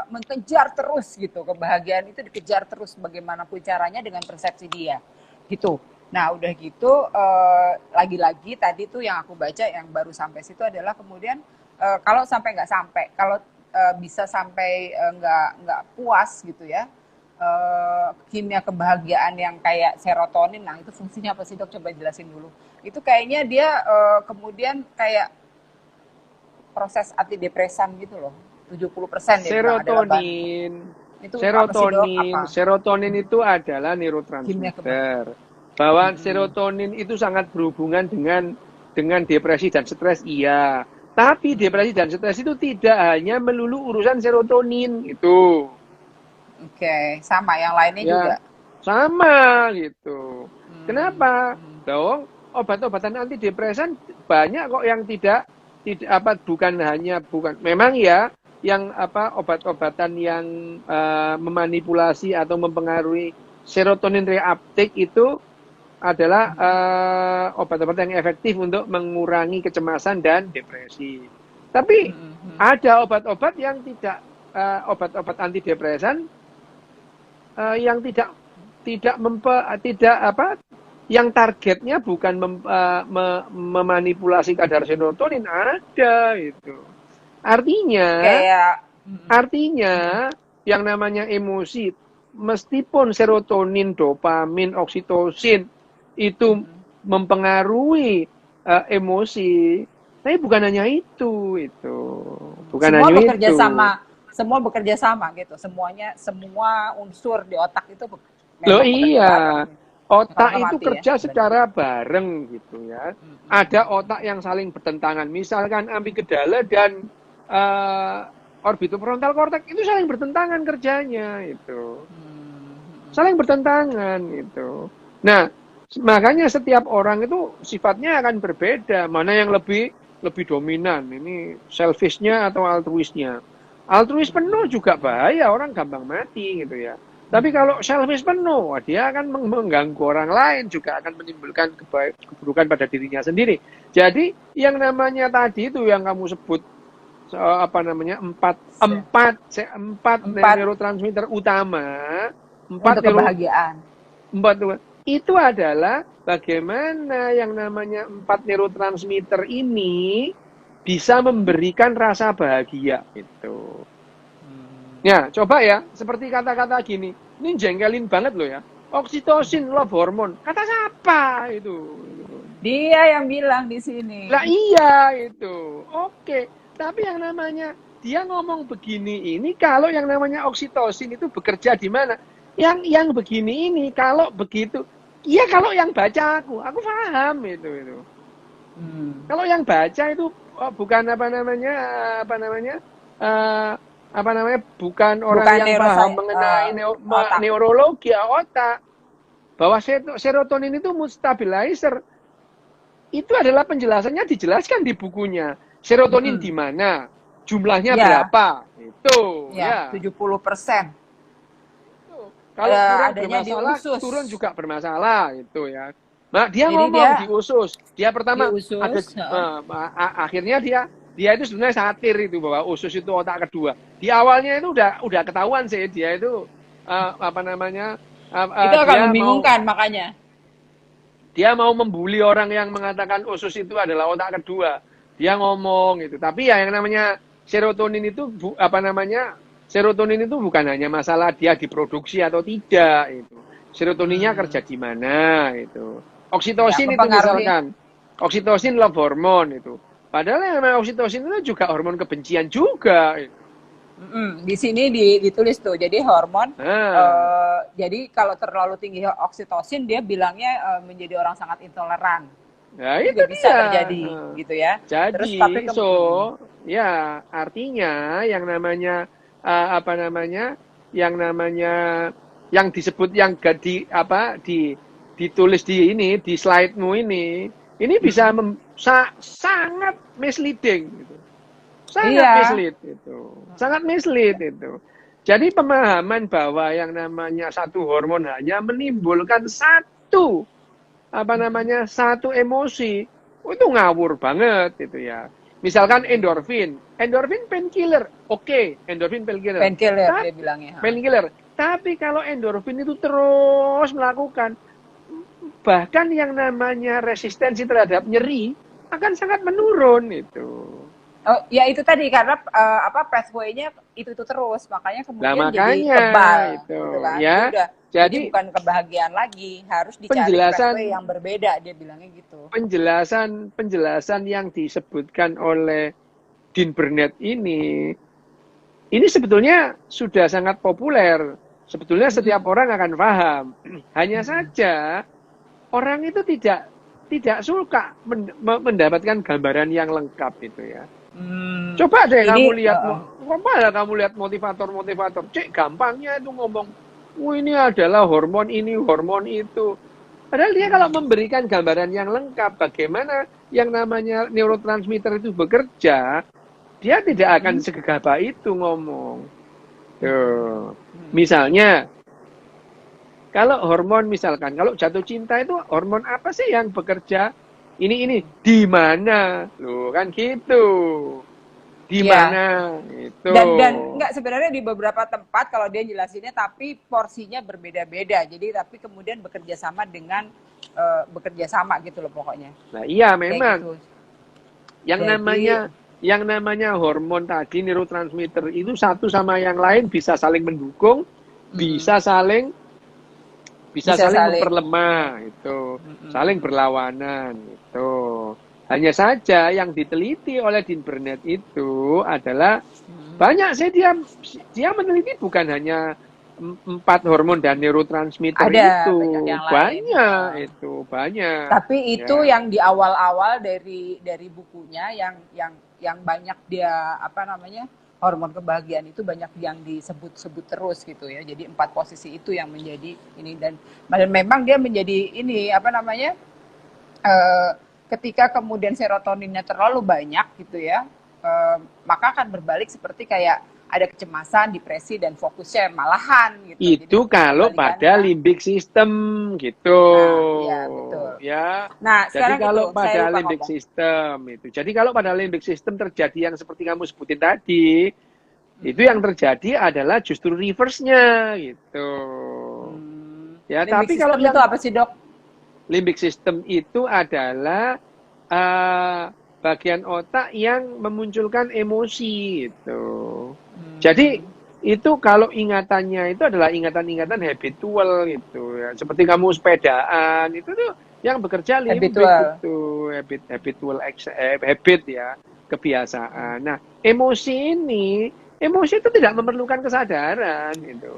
mengejar terus gitu kebahagiaan itu dikejar terus bagaimanapun caranya dengan persepsi dia gitu. Nah udah gitu lagi-lagi tadi tuh yang aku baca yang baru sampai situ adalah kemudian kalau sampai nggak sampai kalau bisa sampai nggak puas gitu ya kimia kebahagiaan yang kayak serotonin, nah itu fungsinya apa sih dok? Coba jelasin dulu. Itu kayaknya dia kemudian kayak proses antidepresan gitu loh. 70% dia bilang adalah bahan. Serotonin. Itu apa sih dok? Serotonin. Apa? Serotonin itu adalah Kimia kebahagiaan. neurotransmitter. Bahwa serotonin itu sangat berhubungan dengan depresi dan stres, iya. Tapi depresi dan stres itu tidak hanya melulu urusan serotonin itu. Oke, sama yang lainnya Ya, juga. sama gitu. Kenapa? Dong, obat-obatan antidepresan banyak kok yang tidak bukan memang ya yang obat-obatan yang memanipulasi atau mempengaruhi serotonin reuptake itu adalah obat-obatan yang efektif untuk mengurangi kecemasan dan depresi. Tapi ada obat-obat yang tidak obat-obat antidepresan yang yang targetnya bukan memanipulasi kadar serotonin ada itu. Artinya Kayak artinya yang namanya emosi meskipun serotonin, dopamin, oksitosin itu mempengaruhi emosi, tapi bukan hanya itu. Bukan Semua hanya bekerja itu. sama, semua bekerja sama gitu. Semuanya, semua unsur di otak itu Loh memang bekerja iya, bareng. Kalau otak nggak itu mati ya, kerja benar. secara bareng gitu ya. Ada otak yang saling bertentangan, misalkan amigdala dan eh, orbitofrontal cortex itu saling bertentangan kerjanya itu. Saling bertentangan itu. Nah, makanya setiap orang itu sifatnya akan berbeda. Mana yang lebih dominan? Ini selfishnya atau altruisnya? Altruis penuh juga bahaya, orang gampang mati gitu ya. Tapi kalau selfish penuh, dia akan mengganggu orang lain, juga akan menimbulkan keburukan pada dirinya sendiri. Jadi yang namanya tadi itu yang kamu sebut apa namanya empat Empat neurotransmitter utama, empat untuk neuro kebahagiaan. empat itu adalah bagaimana yang namanya empat neurotransmitter ini bisa memberikan rasa bahagia itu. Ya, coba ya, seperti kata-kata gini, ini jengkelin banget loh ya. Oksitosin, love hormone. Kata siapa itu? Dia yang bilang di sini. Lah iya itu. Oke, tapi yang namanya dia ngomong begini ini kalau yang namanya oksitosin itu bekerja di mana? Yang begini ini kalau begitu, iya kalau yang baca aku paham itu. Kalau yang baca itu bukan eh, apa namanya bukan orang Bukan yang paham mengenai otak. neurologi otak, bahwa serotonin itu mood stabilizer. Itu adalah penjelasannya dijelaskan di bukunya. Serotonin di mana? Jumlahnya Ya, berapa? Itu, ya, ya. 70%. Kalau kurang Adanya di bermasalah, usus. turun juga bermasalah, itu ya. Nah, dia Jadi ngomong dia di usus. Dia di pertama ada usus. akhirnya dia itu sebenarnya satir itu bahwa usus itu otak kedua. Di awalnya itu udah ketahuan sih dia itu apa namanya Itu akan dia membingungkan makanya. mau membuli orang yang mengatakan usus itu adalah otak kedua. Dia ngomong gitu. Tapi ya yang namanya serotonin itu serotonin itu bukan hanya masalah dia diproduksi atau tidak itu. Serotoninnya kerja di mana itu. Ya, Oksitosin itu mempengaruhi. misalkan. Oksitosin love hormone itu. Padahal yang namanya oksitosin itu juga hormon kebencian juga. Itu. Di sini ditulis tuh. Jadi hormon. Nah, Jadi kalau terlalu tinggi oksitosin, dia bilangnya menjadi orang sangat intoleran. nah Itu itu juga bisa dia. terjadi, gitu ya. Terus tapi Jadi, ya artinya yang namanya apa namanya, yang disebut yang gak ditulis di slide-mu ini bisa sangat misleading gitu. Sangat Iya. mislead itu. Sangat mislead itu. Jadi pemahaman bahwa yang namanya satu hormon hanya menimbulkan satu emosi, itu ngawur banget itu ya. Misalkan endorfin painkiller, oke, endorfin painkiller. Painkiller dia bilangnya. Painkiller. Tapi kalau endorfin itu terus melakukan, bahkan yang namanya resistensi terhadap nyeri akan sangat menurun itu. Oh, ya itu tadi karena pathway-nya itu terus, makanya Nah kemudian jadi makanya kebal, itu gitu kan. ya. Jadi Jadi bukan kebahagiaan lagi, harus dicari pathway penjelasan yang berbeda, dia bilangnya gitu. penjelasan yang disebutkan oleh Dean Burnett ini sebetulnya sudah sangat populer. Sebetulnya setiap orang akan paham. Hanya saja orang itu tidak suka mendapatkan gambaran yang lengkap itu ya. Coba deh Ini kamu lihat motivator. Cek gampangnya itu ngomong, ini adalah hormon ini, hormon itu. Padahal dia kalau memberikan gambaran yang lengkap bagaimana yang namanya neurotransmitter itu bekerja, dia tidak akan segegabah itu ngomong. Tuh. Misalnya, kalau jatuh cinta itu hormon apa sih yang bekerja? Ini di mana? Loh, kan gitu. Di ya. mana? Itu. Dan enggak, sebenarnya di beberapa tempat kalau dia jelasinnya, tapi porsinya berbeda-beda. Jadi tapi kemudian bekerja sama dengan bekerja sama gitu loh pokoknya. Nah, iya Kayak memang. gitu. Yang Jadi namanya hormon tadi neurotransmitter itu satu sama yang lain bisa saling mendukung, Mm-mm. bisa saling Bisa saling. memperlemah itu, Mm-mm. saling berlawanan itu. Hanya saja yang diteliti oleh Dean Burnett itu adalah Mm. banyak sih, dia meneliti bukan hanya empat hormon dan neurotransmitter Ada itu, banyak yang lain. banyak itu, banyak Tapi itu ya. yang di awal-awal dari bukunya yang banyak dia apa namanya hormon kebahagiaan itu banyak yang disebut-sebut terus gitu ya. Jadi 4 posisi itu yang menjadi ini dan memang dia menjadi ini apa namanya eh, ketika kemudian serotoninnya terlalu banyak gitu ya, maka akan berbalik seperti kayak ada kecemasan, depresi dan fokusnya malahan gitu. Jadi Itu kalau pada kebalikannya. limbic system gitu, Nah, iya betul. ya. Nah, Jadi sekarang kalau itu saya pada lupa limbic ngomong. system itu, jadi kalau pada limbic system terjadi yang seperti kamu sebutin tadi, itu yang Mm-mm. terjadi adalah justru reverse-nya gitu. Ya, Limbic tapi kalau system itu yang apa sih, Dok? limbic system itu adalah uh, bagian otak yang memunculkan emosi itu. Jadi Hmm, itu kalau ingatannya itu adalah ingatan-ingatan habitual gitu ya. Seperti kamu sepedaan itu tuh yang bekerja limbik habitual. itu, habitual habit ya, kebiasaan. Nah, emosi itu tidak memerlukan kesadaran gitu.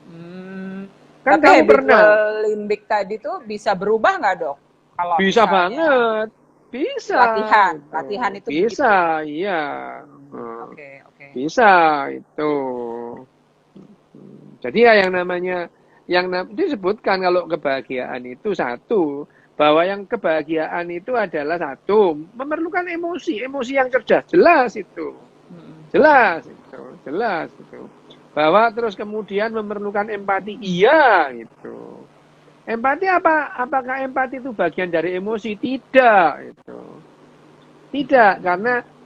Hmm, Kan tapi kamu pernah. habitual limbic tadi tuh bisa berubah nggak, Dok? Kalau Bisa misalnya banget, bisa latihan, itu, latihan itu begitu. bisa, iya. Hmm, Oke, oke. bisa itu. Jadi ya disebutkan kalau kebahagiaan itu satu, bahwa yang kebahagiaan itu adalah satu, memerlukan emosi, emosi yang cerdas, jelas itu. Bahwa terus kemudian memerlukan empati, iya gitu. Empati apa? Apakah empati itu bagian dari emosi? Tidak, itu. Tidak,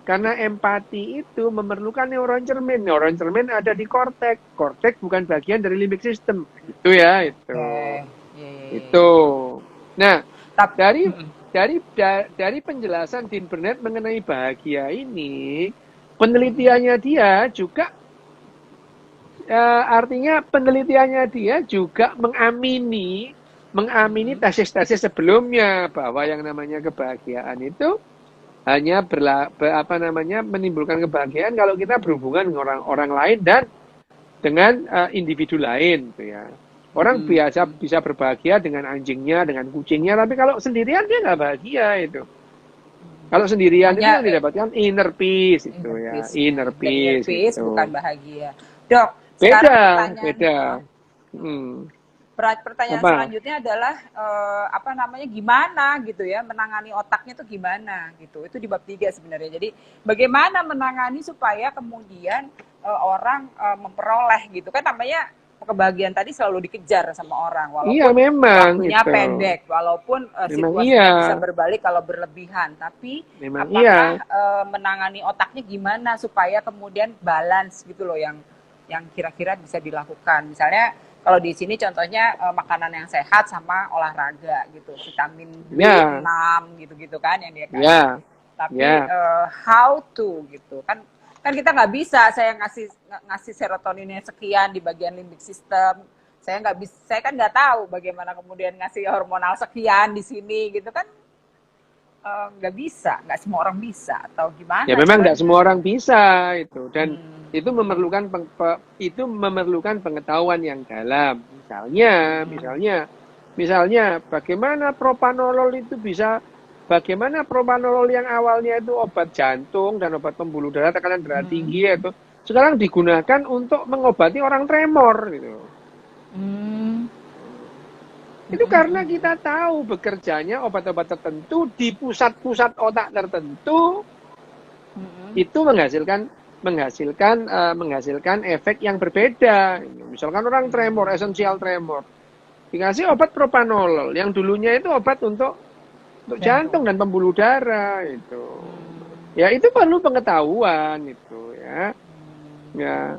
karena empati itu memerlukan neuron cermin. Neuron cermin ada di korteks. Korteks bukan bagian dari limbic system. Itu ya, itu. Oke. Iya, iya, iya, Itu. iya. Nah, Tapi, dari dari penjelasan Dean Burnett mengenai bahagia ini, penelitiannya dia juga artinya penelitiannya dia juga mengamini tesis-tesis sebelumnya bahwa yang namanya kebahagiaan itu hanya menimbulkan kebahagiaan kalau kita berhubungan dengan orang-orang lain dan dengan individu lain gitu ya. Orang biasa bisa berbahagia dengan anjingnya, dengan kucingnya, tapi kalau sendirian dia nggak bahagia itu. Kalau sendirian itu hanya yang didapatkan inner peace itu inner ya, peace ya. inner Dan inner peace peace itu. bukan bahagia. Dok, sekarang Beda, pertanyaan beda. Hmm. pertanyaan Apa? selanjutnya adalah apa namanya gimana gitu ya menangani otaknya tuh gimana gitu itu di bab 3 sebenarnya jadi bagaimana menangani supaya kemudian orang memperoleh gitu kan namanya kebahagiaan tadi selalu dikejar sama orang Iya walaupun memang waktunya itu. pendek walaupun Memang iya. situasinya bisa berbalik kalau berlebihan tapi Memang iya. apakah menangani otaknya gimana supaya kemudian balance gitu loh yang kira-kira bisa dilakukan misalnya kalau di sini contohnya makanan yang sehat sama olahraga gitu, vitamin Ya, B6 gitu-gitu kan yang dia kasih. ya, Tapi ya. how to gitu kan kan kita nggak bisa saya ngasih serotoninnya sekian di bagian limbic system. Saya nggak bisa, saya kan nggak tahu bagaimana kemudian ngasih hormonal sekian di sini gitu kan nggak bisa, nggak semua orang bisa atau Ya gimana memang tidak caranya? semua orang bisa itu dan Hmm, itu memerlukan pengetahuan yang dalam. Misalnya bagaimana propanolol itu bisa bagaimana propanolol yang awalnya itu obat jantung dan obat pembuluh darah tekanan darah hmm, tinggi itu sekarang digunakan untuk mengobati orang tremor gitu. hmm, Itu karena kita tahu bekerjanya obat-obat tertentu di pusat-pusat otak tertentu hmm, itu menghasilkan efek yang berbeda. Misalkan orang tremor, esensial tremor, dikasih obat propanolol yang dulunya itu obat untuk jantung. jantung dan pembuluh darah itu. Hmm. Ya itu perlu pengetahuan itu ya. Ya,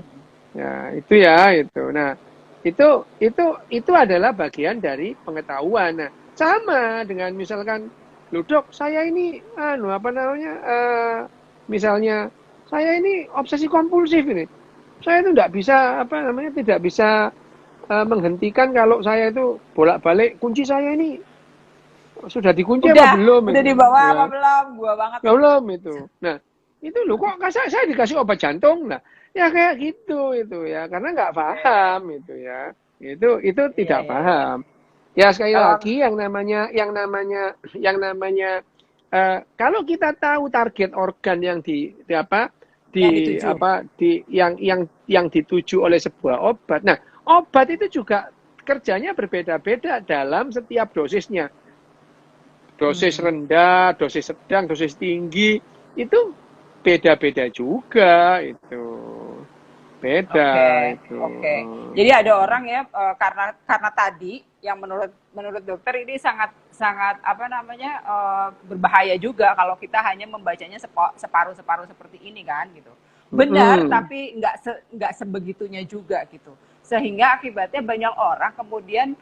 ya itu ya itu. Nah, itu adalah bagian dari pengetahuan. Nah, sama dengan misalkan, loh dok, saya ini misalnya saya ini obsesi kompulsif ini. Saya itu tidak bisa menghentikan kalau saya itu bolak-balik kunci saya ini sudah dikunci apa Udah, belum udah itu dibawa ya. apa belum? Gua banget tuh. Belum itu. Nah, itu loh kok saya dikasih obat jantung. Nah, ya kayak gitu itu ya, karena nggak Oke. paham itu ya. Itu Iya, tidak iya, iya. paham. Ya sekali Kalau lagi kalau kita tahu target organ yang di apa yang dituju. yang dituju oleh sebuah obat. Nah, obat itu juga kerjanya berbeda-beda dalam setiap dosisnya. Dosis Hmm. rendah, dosis sedang, dosis tinggi, itu beda-beda juga itu. Beda Oke, itu. oke. Jadi ada orang ya karena tadi yang menurut menurut dokter ini sangat sangat apa namanya berbahaya juga kalau kita hanya membacanya separuh-separuh seperti ini kan gitu. Benar, Mm-mm. tapi nggak sebegitunya juga gitu. Sehingga akibatnya banyak orang kemudian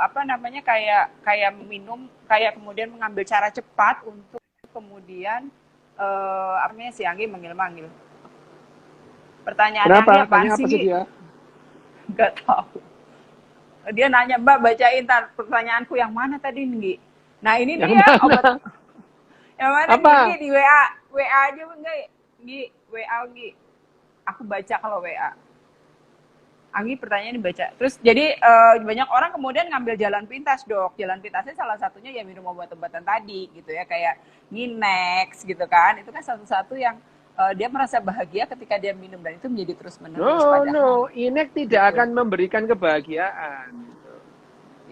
apa namanya kayak kayak minum kayak kemudian mengambil cara cepat untuk kemudian apa namanya si Anggi manggil-manggil. Pertanyaannya Kenapa? Anggi apaan Tanya sih apa sih Gi? dia? Nggak tahu. Dia nanya, Mbak bacain pertanyaanku yang mana tadi Nggi? Nah ini Yang dia obat mana? yang mana Nggi Apa? di WA WA aja enggak Nggi WA Nggi. Aku baca kalau WA. Anggi pertanyaan dibaca. Terus jadi banyak orang kemudian ngambil jalan pintas dok. Jalan pintasnya salah satunya ya minum obat-obatan tadi gitu ya kayak Ninex gitu kan. Itu kan satu-satu yang dia merasa bahagia ketika dia minum dan itu menjadi terus menerus. No, Padahal no, Inek tidak gitu. akan memberikan kebahagiaan. Gitu.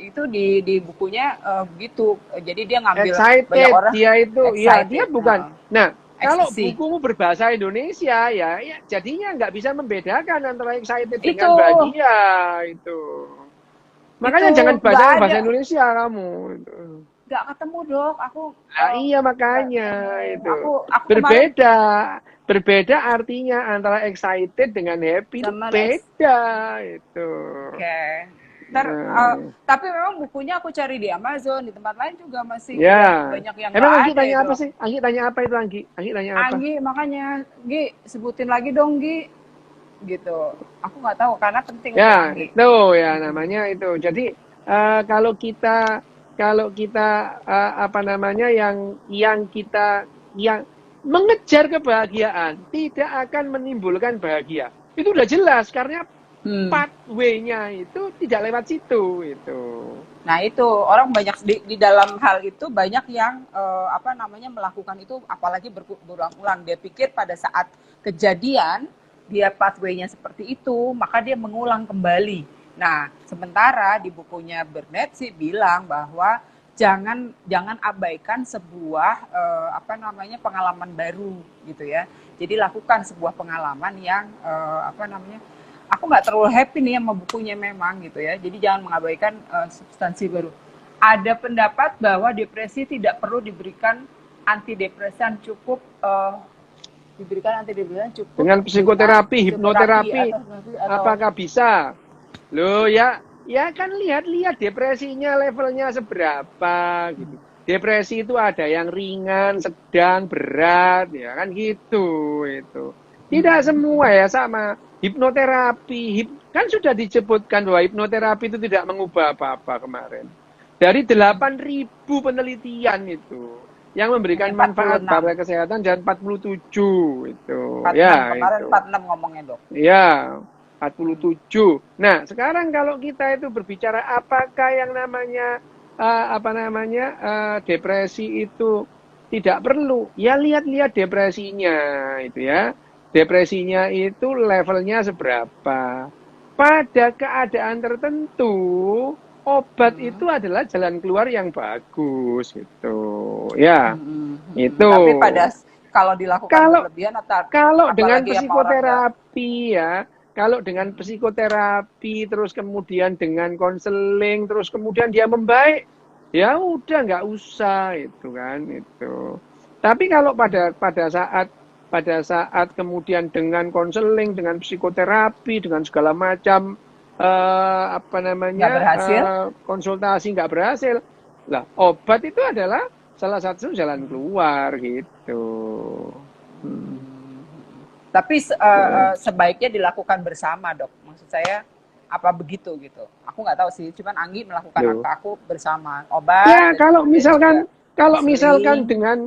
Itu di bukunya begitu. Jadi dia ngambil banyak Excited orang dia itu, ya dia excited, bukan. Nah, kalau ekstasi. bukumu berbahasa Indonesia ya jadinya nggak bisa membedakan antara excited Itu dengan bahagia itu. itu Makanya jangan baca nggak yang ada, bahasa Indonesia kamu. Itu. nggak ketemu dok. Aku Nah, iya nggak makanya ketemu. itu Aku kemarin berbeda, berbeda artinya antara excited dengan happy itu sama beda itu. oke. Ntar, Nah, tapi memang bukunya aku cari di Amazon, di tempat lain juga masih udah ya. banyak yang Emang nggak Anggi ada ya tanya apa dok. sih? Anggi tanya apa itu Anggi? Anggi tanya apa? Anggi makanya, Gi sebutin lagi dong Gi, gitu. Aku nggak tahu karena penting untuk Ya, Anggi. itu ya Mm-mm. namanya itu. Jadi kalau kita apa namanya yang mengejar kebahagiaan tidak akan menimbulkan bahagia. Itu udah jelas karena Hmm. pathway-nya itu tidak lewat situ itu. Nah itu orang banyak di dalam hal itu banyak yang apa namanya melakukan itu apalagi berulang-ulang. Dia pikir pada saat kejadian dia pathway-nya seperti itu maka dia mengulang kembali. Nah sementara di bukunya Burnett sih bilang bahwa jangan jangan abaikan sebuah apa namanya pengalaman baru gitu ya. Jadi lakukan sebuah pengalaman yang apa namanya aku nggak terlalu happy nih sama bukunya memang gitu ya. Jadi jangan mengabaikan substansi baru. Ada pendapat bahwa depresi tidak perlu diberikan antidepresan cukup diberikan antidepresan cukup Dengan dengan psikoterapi, fisioterapi hipnoterapi, atau apakah bisa? Loh ya, ya kan lihat-lihat depresinya levelnya seberapa gitu. Depresi itu ada yang ringan, sedang, berat, ya kan gitu itu. Tidak semua ya sama. Hipnoterapi, kan sudah disebutkan bahwa hipnoterapi itu tidak mengubah apa-apa kemarin. Dari 8.000 penelitian itu yang memberikan hanya manfaat 46. pada kesehatan dan 47 itu. 46 Ya, kemarin itu. 46 ngomongnya dok. Ya, 47. Nah, sekarang kalau kita itu berbicara apakah yang namanya depresi itu tidak perlu, ya lihat-lihat depresinya itu ya. Depresinya itu levelnya seberapa. Pada keadaan tertentu, obat Hmm. itu adalah jalan keluar yang bagus gitu. Ya, itu. Tapi pada kalau dilakukan Kalau berlebihan atau kalau dengan apalagi sama orang nggak psikoterapi ya, kalau dengan psikoterapi terus kemudian dengan konseling terus kemudian dia membaik, ya udah nggak usah itu kan itu. Tapi kalau pada saat kemudian dengan konseling, dengan psikoterapi, dengan segala macam nggak berhasil. konsultasi nggak berhasil, lah obat itu adalah salah satu jalan keluar gitu. Hmm. Tapi sebaiknya dilakukan bersama, dok. Maksud saya apa begitu gitu. Aku nggak tahu sih, cuman Anggi melakukan Loh. ke aku bersama obat Ya, dan kemudian juga kalau misalkan konseling. dengan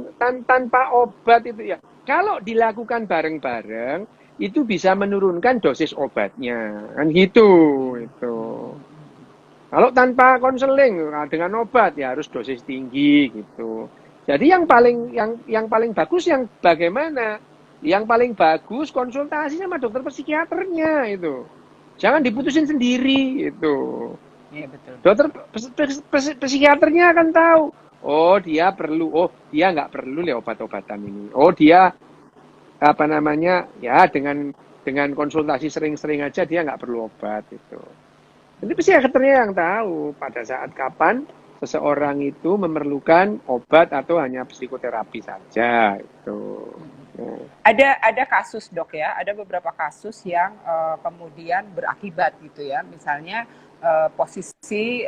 tanpa obat itu ya, kalau dilakukan bareng-bareng itu bisa menurunkan dosis obatnya, kan gitu itu. Kalau tanpa konseling dengan obat ya harus dosis tinggi gitu. Jadi yang paling bagus yang bagaimana? Yang paling bagus konsultasi sama dokter psikiaternya itu. Jangan diputusin sendiri itu. Iya betul. Dokter psikiaternya akan tahu. Oh dia nggak perlu ya obat-obatan ini. Oh dia apa namanya ya dengan konsultasi sering-sering aja dia nggak perlu obat itu. Jadi psikiaternya yang tahu pada saat kapan seseorang itu memerlukan obat atau hanya psikoterapi saja itu. Ada kasus dok ya, ada beberapa kasus yang kemudian berakibat gitu ya, misalnya posisi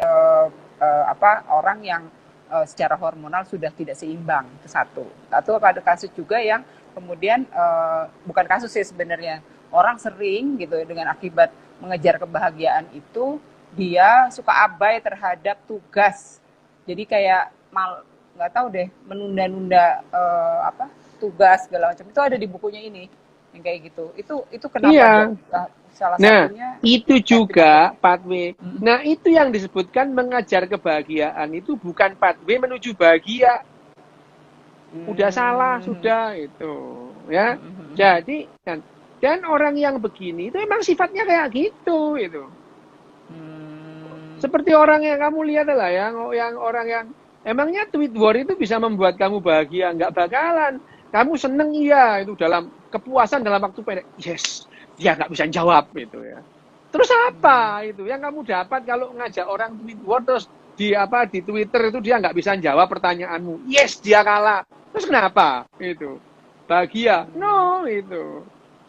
orang yang secara hormonal sudah tidak seimbang, itu satu. Atau ada kasus juga yang kemudian bukan kasus sih sebenarnya, orang sering gitu dengan akibat mengejar kebahagiaan itu dia suka abai terhadap tugas, jadi kayak nggak tahu deh menunda-nunda tugas segala macam, itu ada di bukunya ini yang kayak gitu. Itu kenapa dok? Iya. Salah Nah, satunya itu juga pathway. hmm. Nah, itu yang disebutkan mengajar kebahagiaan itu bukan pathway menuju bahagia. Udah salah sudah itu, ya. Jadi dan orang yang begini itu emang sifatnya kayak gitu itu. Seperti orang yang kamu lihat lah, yang orang yang emangnya tweet war itu bisa membuat kamu bahagia, nggak bakalan. Kamu seneng iya itu dalam kepuasan dalam waktu pendek. Yes, dia nggak bisa jawab itu ya. Terus apa itu yang kamu dapat kalau ngajak orang tweet war terus di Twitter itu dia nggak bisa jawab pertanyaanmu. Yes, dia kalah. Terus kenapa itu? Bahagia? No, itu.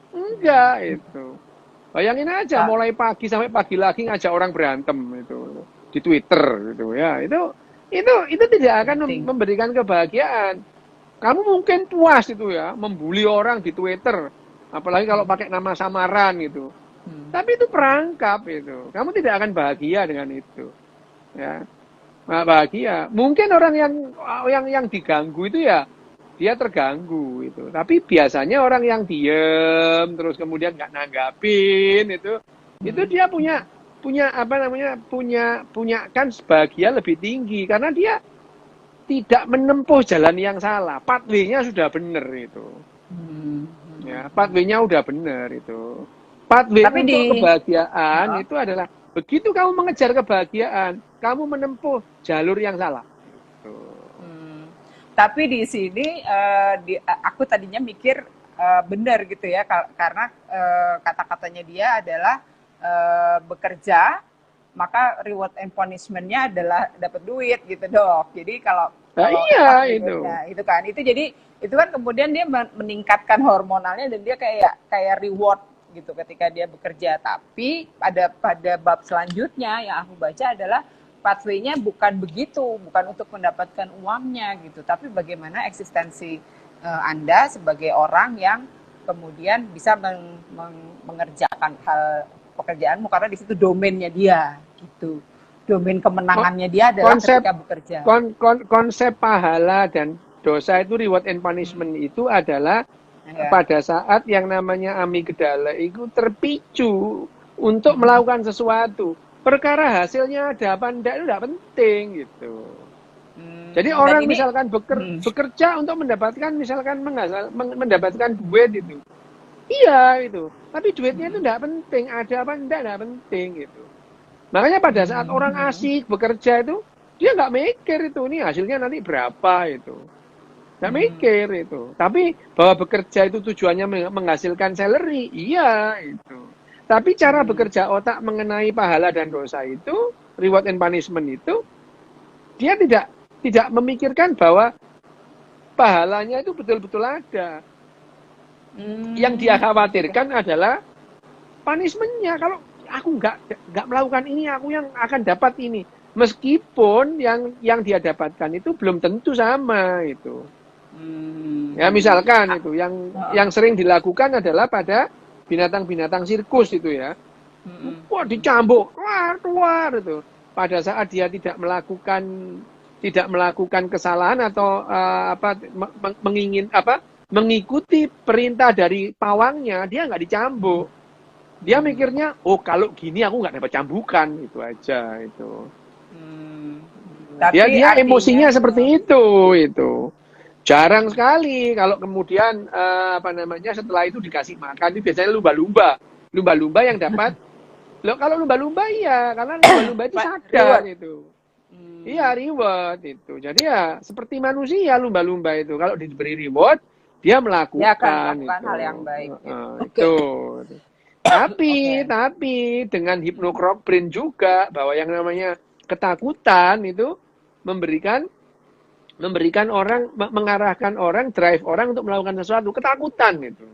Enggak itu. Bayangin aja mulai pagi sampai pagi lagi ngajak orang berantem itu di Twitter gitu ya. Itu tidak akan memberikan kebahagiaan. Kamu mungkin puas itu ya membuli orang di Twitter, apalagi kalau pakai nama samaran gitu. Tapi itu perangkap itu. Kamu tidak akan bahagia dengan itu. Ya. Nah, bahagia. Mungkin orang yang diganggu itu ya dia terganggu itu. Tapi biasanya orang yang diem terus kemudian nggak nanggapin itu dia punya kan bahagia lebih tinggi karena dia tidak menempuh jalan yang salah. Pathway-nya sudah benar itu. Ya, pathway-nya udah benar itu. Pathway Tapi untuk kebahagiaan itu adalah begitu kamu mengejar kebahagiaan, kamu menempuh jalur yang salah. Tapi di sini aku tadinya mikir benar gitu ya, karena kata-katanya dia adalah bekerja, maka reward and punishment-nya adalah dapat duit gitu dok. Jadi kalau iya itu. Itu kan, itu kan kemudian dia meningkatkan hormonalnya dan dia kayak reward gitu ketika dia bekerja. Tapi pada bab selanjutnya yang aku baca adalah pathway-nya bukan begitu, bukan untuk mendapatkan uangnya gitu, tapi bagaimana eksistensi Anda sebagai orang yang kemudian bisa mengerjakan hal pekerjaanmu karena di situ domainnya dia gitu. Domain kemenangannya dia adalah ketika bekerja. Konsep pahala dan dosa itu reward and punishment itu adalah pada saat yang namanya amigdala itu terpicu untuk melakukan sesuatu. Perkara hasilnya ada apa enggak itu enggak penting gitu. Jadi orang misalkan bekerja untuk mendapatkan misalkan mendapatkan duit itu. Iya itu. Tapi duitnya itu enggak penting, ada apa enggak penting gitu. Makanya pada saat orang asik bekerja itu dia enggak mikir itu nih hasilnya nanti berapa itu. Enggak mikir itu. Tapi bahwa bekerja itu tujuannya menghasilkan salary, iya itu. Tapi cara bekerja otak mengenai pahala dan dosa itu, reward and punishment itu, dia tidak memikirkan bahwa pahalanya itu betul-betul ada. Yang dia khawatirkan adalah punishment-nya. Kalau aku nggak melakukan ini, aku yang akan dapat ini. Meskipun yang dia dapatkan itu belum tentu sama itu. Ya misalkan itu yang sering dilakukan adalah pada binatang-binatang sirkus itu ya. Mm-mm. Wah, dicambuk, keluar itu. Pada saat dia tidak melakukan kesalahan atau mengikuti perintah dari pawangnya, dia nggak dicambuk. Dia Hmm. mikirnya, oh kalau gini aku nggak dapat cambukan, itu aja itu. Hmm. Dia Tapi dia artinya, emosinya seperti itu. Jarang sekali kalau kemudian setelah itu dikasih makan itu biasanya lumba-lumba. Lumba-lumba yang dapat. Loh, kalau lumba-lumba iya, karena lumba-lumba itu sadar reward. itu. Hmm. Iya, reward itu. Jadi ya seperti manusia lumba-lumba itu. Kalau diberi reward, dia Dia akan melakukan melakukan hal itu. yang baik gitu. Oke. Itu. Tapi Oke. dengan hypnochrome brain juga bahwa yang namanya ketakutan itu memberikan mengarahkan orang, drive orang untuk melakukan sesuatu, ketakutan itu.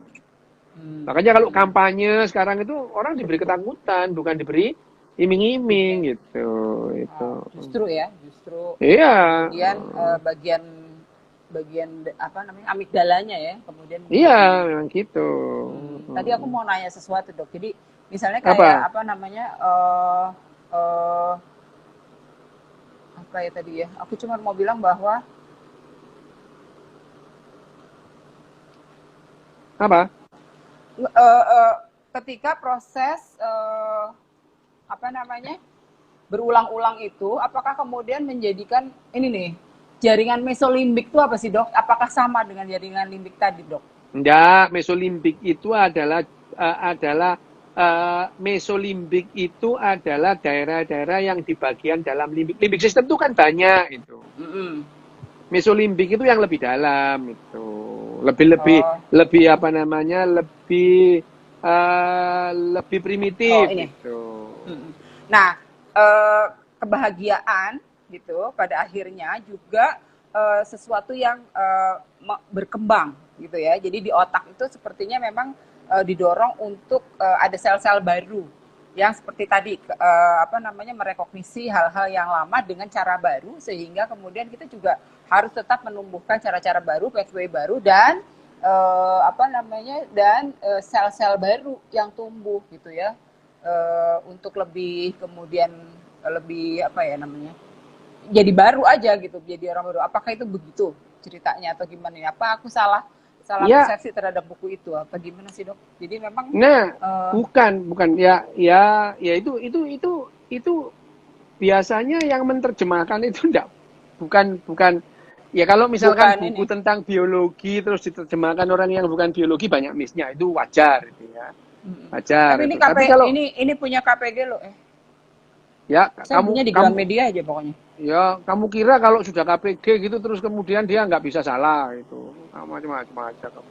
Hmm. Makanya kalau kampanye sekarang itu orang diberi ketakutan, bukan diberi iming-iming gitu. Itu. Justru ya, justru Iya. kemudian bagian bagian apa namanya amigdalanya ya, kemudian Iya, menjadi. memang gitu. Tadi aku mau nanya sesuatu dok. Jadi misalnya kayak Apa? apa namanya eh apa ya tadi ya? Aku cuma mau bilang bahwa Apa? ketika proses apa namanya berulang-ulang itu, apakah kemudian menjadikan ini nih jaringan mesolimbik itu apa sih dok? Apakah sama dengan jaringan limbik tadi dok? Enggak, mesolimbik itu mesolimbik itu adalah daerah-daerah yang di bagian dalam limbik. Limbik sistem itu kan banyak itu. Mm-mm. Mesolimbik itu yang lebih dalam itu. Lebih Oh, lebih apa namanya? Lebih oh primitif ini. gitu. Mm-mm. Nah, kebahagiaan gitu pada akhirnya juga sesuatu yang berkembang gitu ya. Jadi di otak itu sepertinya memang didorong untuk ada sel-sel baru yang seperti tadi apa namanya merekognisi hal-hal yang lama dengan cara baru sehingga kemudian kita juga harus tetap menumbuhkan cara-cara baru, pathway baru dan apa namanya dan sel-sel baru yang tumbuh gitu ya untuk lebih kemudian lebih apa ya namanya jadi baru aja gitu jadi orang baru apakah itu begitu ceritanya atau gimana ya apa aku salah salah Ya, persepsi terhadap buku itu apa gimana sih dok jadi memang nah, uh, bukan ya itu biasanya yang menerjemahkan itu enggak bukan bukan ya kalau misalkan bukan buku ini. tentang biologi terus diterjemahkan orang yang bukan biologi banyak miss-nya itu wajar itu ya. Tapi Wajar ini itu. Tapi kalau ini punya KPG loh ya saya belinya di kamu Gramedia aja pokoknya. ya kamu kira kalau sudah KPG gitu terus kemudian dia nggak bisa salah itu. Macam-macam aja kamu.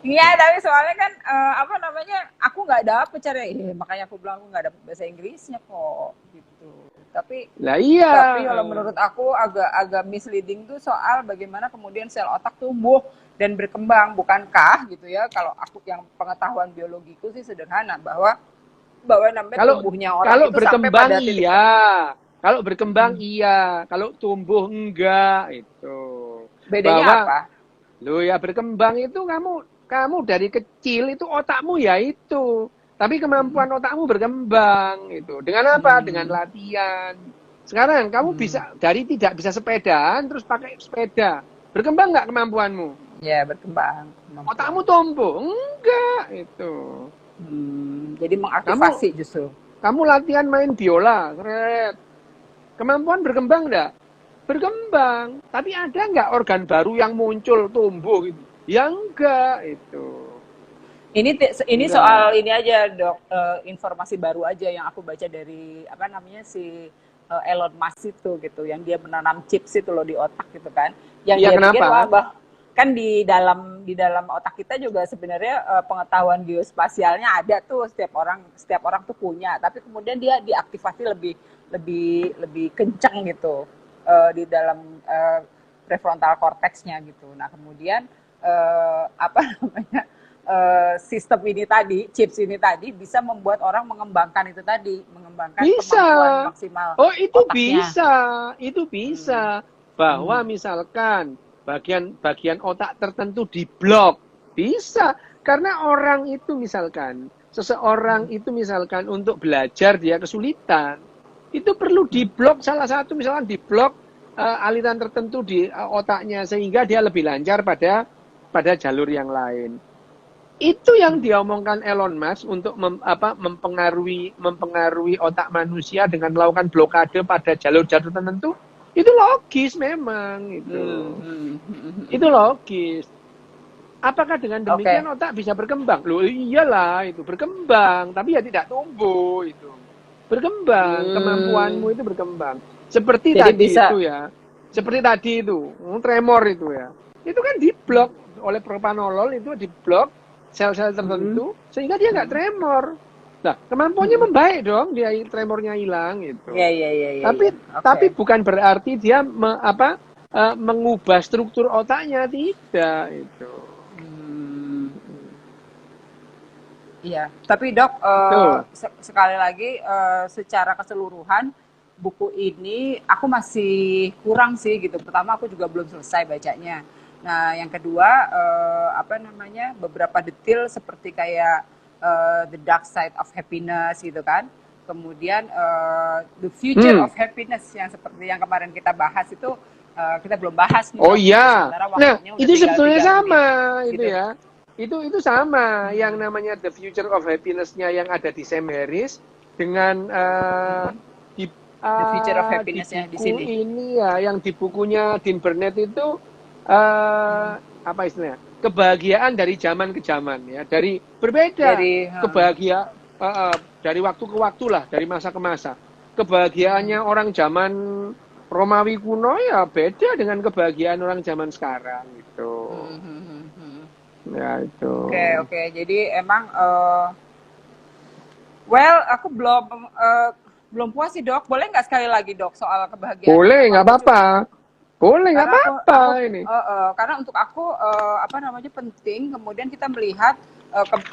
Iya, tapi soalnya kan apa namanya, aku nggak dapet cara, makanya aku bilang aku nggak dapet bahasa Inggrisnya kok, gitu. Tapi Lah iya. tapi kalau menurut aku agak misleading tuh soal bagaimana kemudian sel otak tumbuh dan berkembang, bukankah gitu ya? Kalau aku yang pengetahuan biologiku sih sederhana bahwa bahwa namanya Kalau tumbuhnya orang kalau itu sampai berkembang pada titik iya. Kalau berkembang iya, kalau tumbuh enggak itu. bedanya Bahwa apa? lo ya berkembang itu kamu dari kecil itu otakmu ya itu. Tapi kemampuan otakmu berkembang itu. Dengan apa? Dengan Hmm, latihan. Sekarang kamu hmm. bisa dari tidak bisa sepedaan terus pakai sepeda. Berkembang nggak kemampuanmu? Ya berkembang kemampuan. Otakmu tumbuh? Enggak itu. Jadi Kamu mengaktifasi justru. kamu latihan main biola, keren. Kemampuan berkembang enggak? Berkembang. Tapi ada nggak organ baru yang muncul, tumbuh gitu? Ya enggak, itu. Ini Enggak. soal ini aja dok informasi baru aja yang aku baca dari apa namanya si Elon Musk itu gitu yang dia menanam chips itu loh di otak gitu kan yang Iya, dia pikir wah kenapa? kan di dalam otak kita juga sebenarnya pengetahuan geospasialnya ada tuh setiap orang tuh punya tapi kemudian dia diaktifasi lebih lebih lebih kencang gitu di dalam prefrontal cortexnya gitu nah kemudian apa namanya sistem ini tadi, chips ini tadi bisa membuat orang mengembangkan itu tadi, mengembangkan Bisa. kemampuan maksimal Oh, itu otaknya. bisa. Itu Hmm. bisa. Bahwa Hmm. misalkan bagian otak tertentu diblok. Bisa. Karena orang itu misalkan seseorang itu misalkan untuk belajar dia kesulitan, itu perlu diblok salah satu, misalkan diblok aliran tertentu di otaknya sehingga dia lebih lancar pada jalur yang lain. Itu yang diomongkan Elon Musk untuk mempengaruhi otak manusia dengan melakukan blokade pada jalur-jalur tertentu. Itu logis memang itu. Itu logis. Apakah dengan demikian otak bisa berkembang? Loh iyalah itu berkembang, tapi ya tidak tumbuh itu. Berkembang, kemampuanmu itu berkembang. Seperti Jadi tadi bisa. itu ya. Seperti tadi itu, tremor itu ya. Itu kan diblok oleh propranolol, itu diblok sel-sel tertentu sehingga dia nggak tremor. Nah, kemampuannya membaik dong, dia tremornya hilang itu. Iya. Tapi bukan berarti dia mengubah struktur otaknya, tidak itu. Iya, tapi Dok, Tuh. sekali lagi secara keseluruhan buku ini aku masih kurang sih gitu. Pertama aku juga belum selesai bacanya. Nah, yang kedua beberapa detail seperti kayak the dark side of happiness gitu kan. Kemudian the future of happiness yang seperti yang kemarin kita bahas itu kita belum bahas nih. Oh iya. Nah, itu sebetulnya sama gitu. itu ya. Itu sama yang namanya The Future of Happiness-nya yang ada di Sam Harris dengan The Future of Happiness-nya di sini. Ini ya yang di bukunya Dean Burnett itu apa istilahnya? Kebahagiaan dari zaman ke zaman ya, dari berbeda. Kebahagiaan dari waktu ke waktu lah, dari masa ke masa. Kebahagiaannya orang zaman Romawi kuno ya beda dengan kebahagiaan orang zaman sekarang gitu. Ya itu. Oke. Jadi emang aku belum puas sih Dok. Boleh nggak sekali lagi Dok soal kebahagiaan? Boleh, nggak apa-apa. Boleh, nggak apa-apa ini. Karena untuk aku penting. Kemudian kita melihat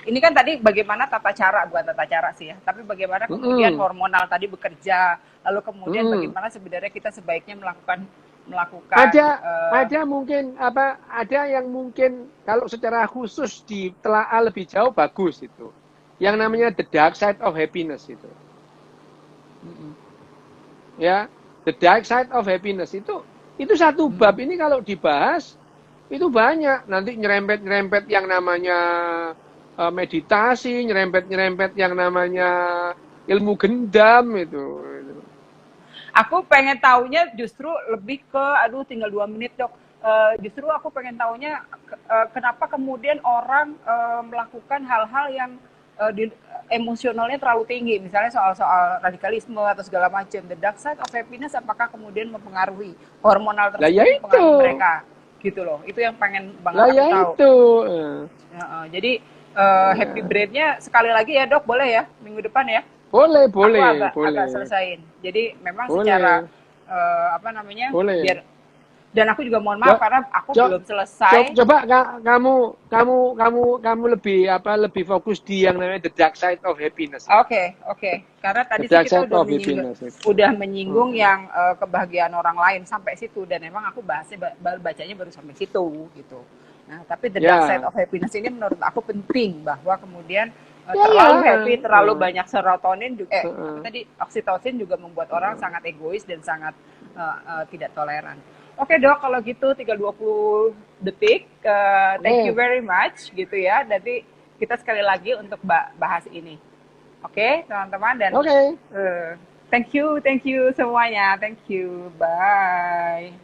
ini kan tadi bagaimana tata cara, bukan tata cara sih ya, tapi bagaimana kemudian hormonal tadi bekerja. Lalu kemudian bagaimana sebenarnya kita sebaiknya melakukan ada yang mungkin kalau secara khusus ditelaah lebih jauh bagus itu yang namanya the dark side of happiness itu ya, the dark side of happiness itu satu bab. Ini kalau dibahas itu banyak, nanti nyerempet yang namanya meditasi, nyerempet yang namanya ilmu gendam itu. Aku pengen taunya justru lebih ke, tinggal 2 menit Dok. Justru aku pengen taunya kenapa kemudian orang melakukan hal-hal yang emosionalnya terlalu tinggi, misalnya soal radikalisme atau segala macam. The dark side of happiness apakah kemudian mempengaruhi hormonal tersebut, mempengaruhi mereka, gitu loh. Itu yang pengen banget aku tahu. Jadi happy brain-nya sekali lagi ya Dok, boleh ya minggu depan ya? Boleh. Agak selesaiin. Jadi memang secara boleh. biar, dan aku juga mohon maaf karena aku belum selesai. Coba kamu lebih fokus di yang namanya the dark side of happiness. Oke. Karena tadi kita udah menyinggung yang kebahagiaan orang lain sampai situ, dan memang aku bacanya baru sampai situ gitu. Nah, tapi the dark side of happiness ini menurut aku penting, bahwa kemudian terlalu happy, terlalu banyak serotonin juga, tadi oksitosin juga membuat orang sangat egois dan sangat tidak toleran. Oke Dok, kalau gitu tinggal 20 detik. Thank you very much gitu ya. Nanti kita sekali lagi untuk bahas ini. Oke, teman-teman, dan thank you semuanya. Thank you. Bye.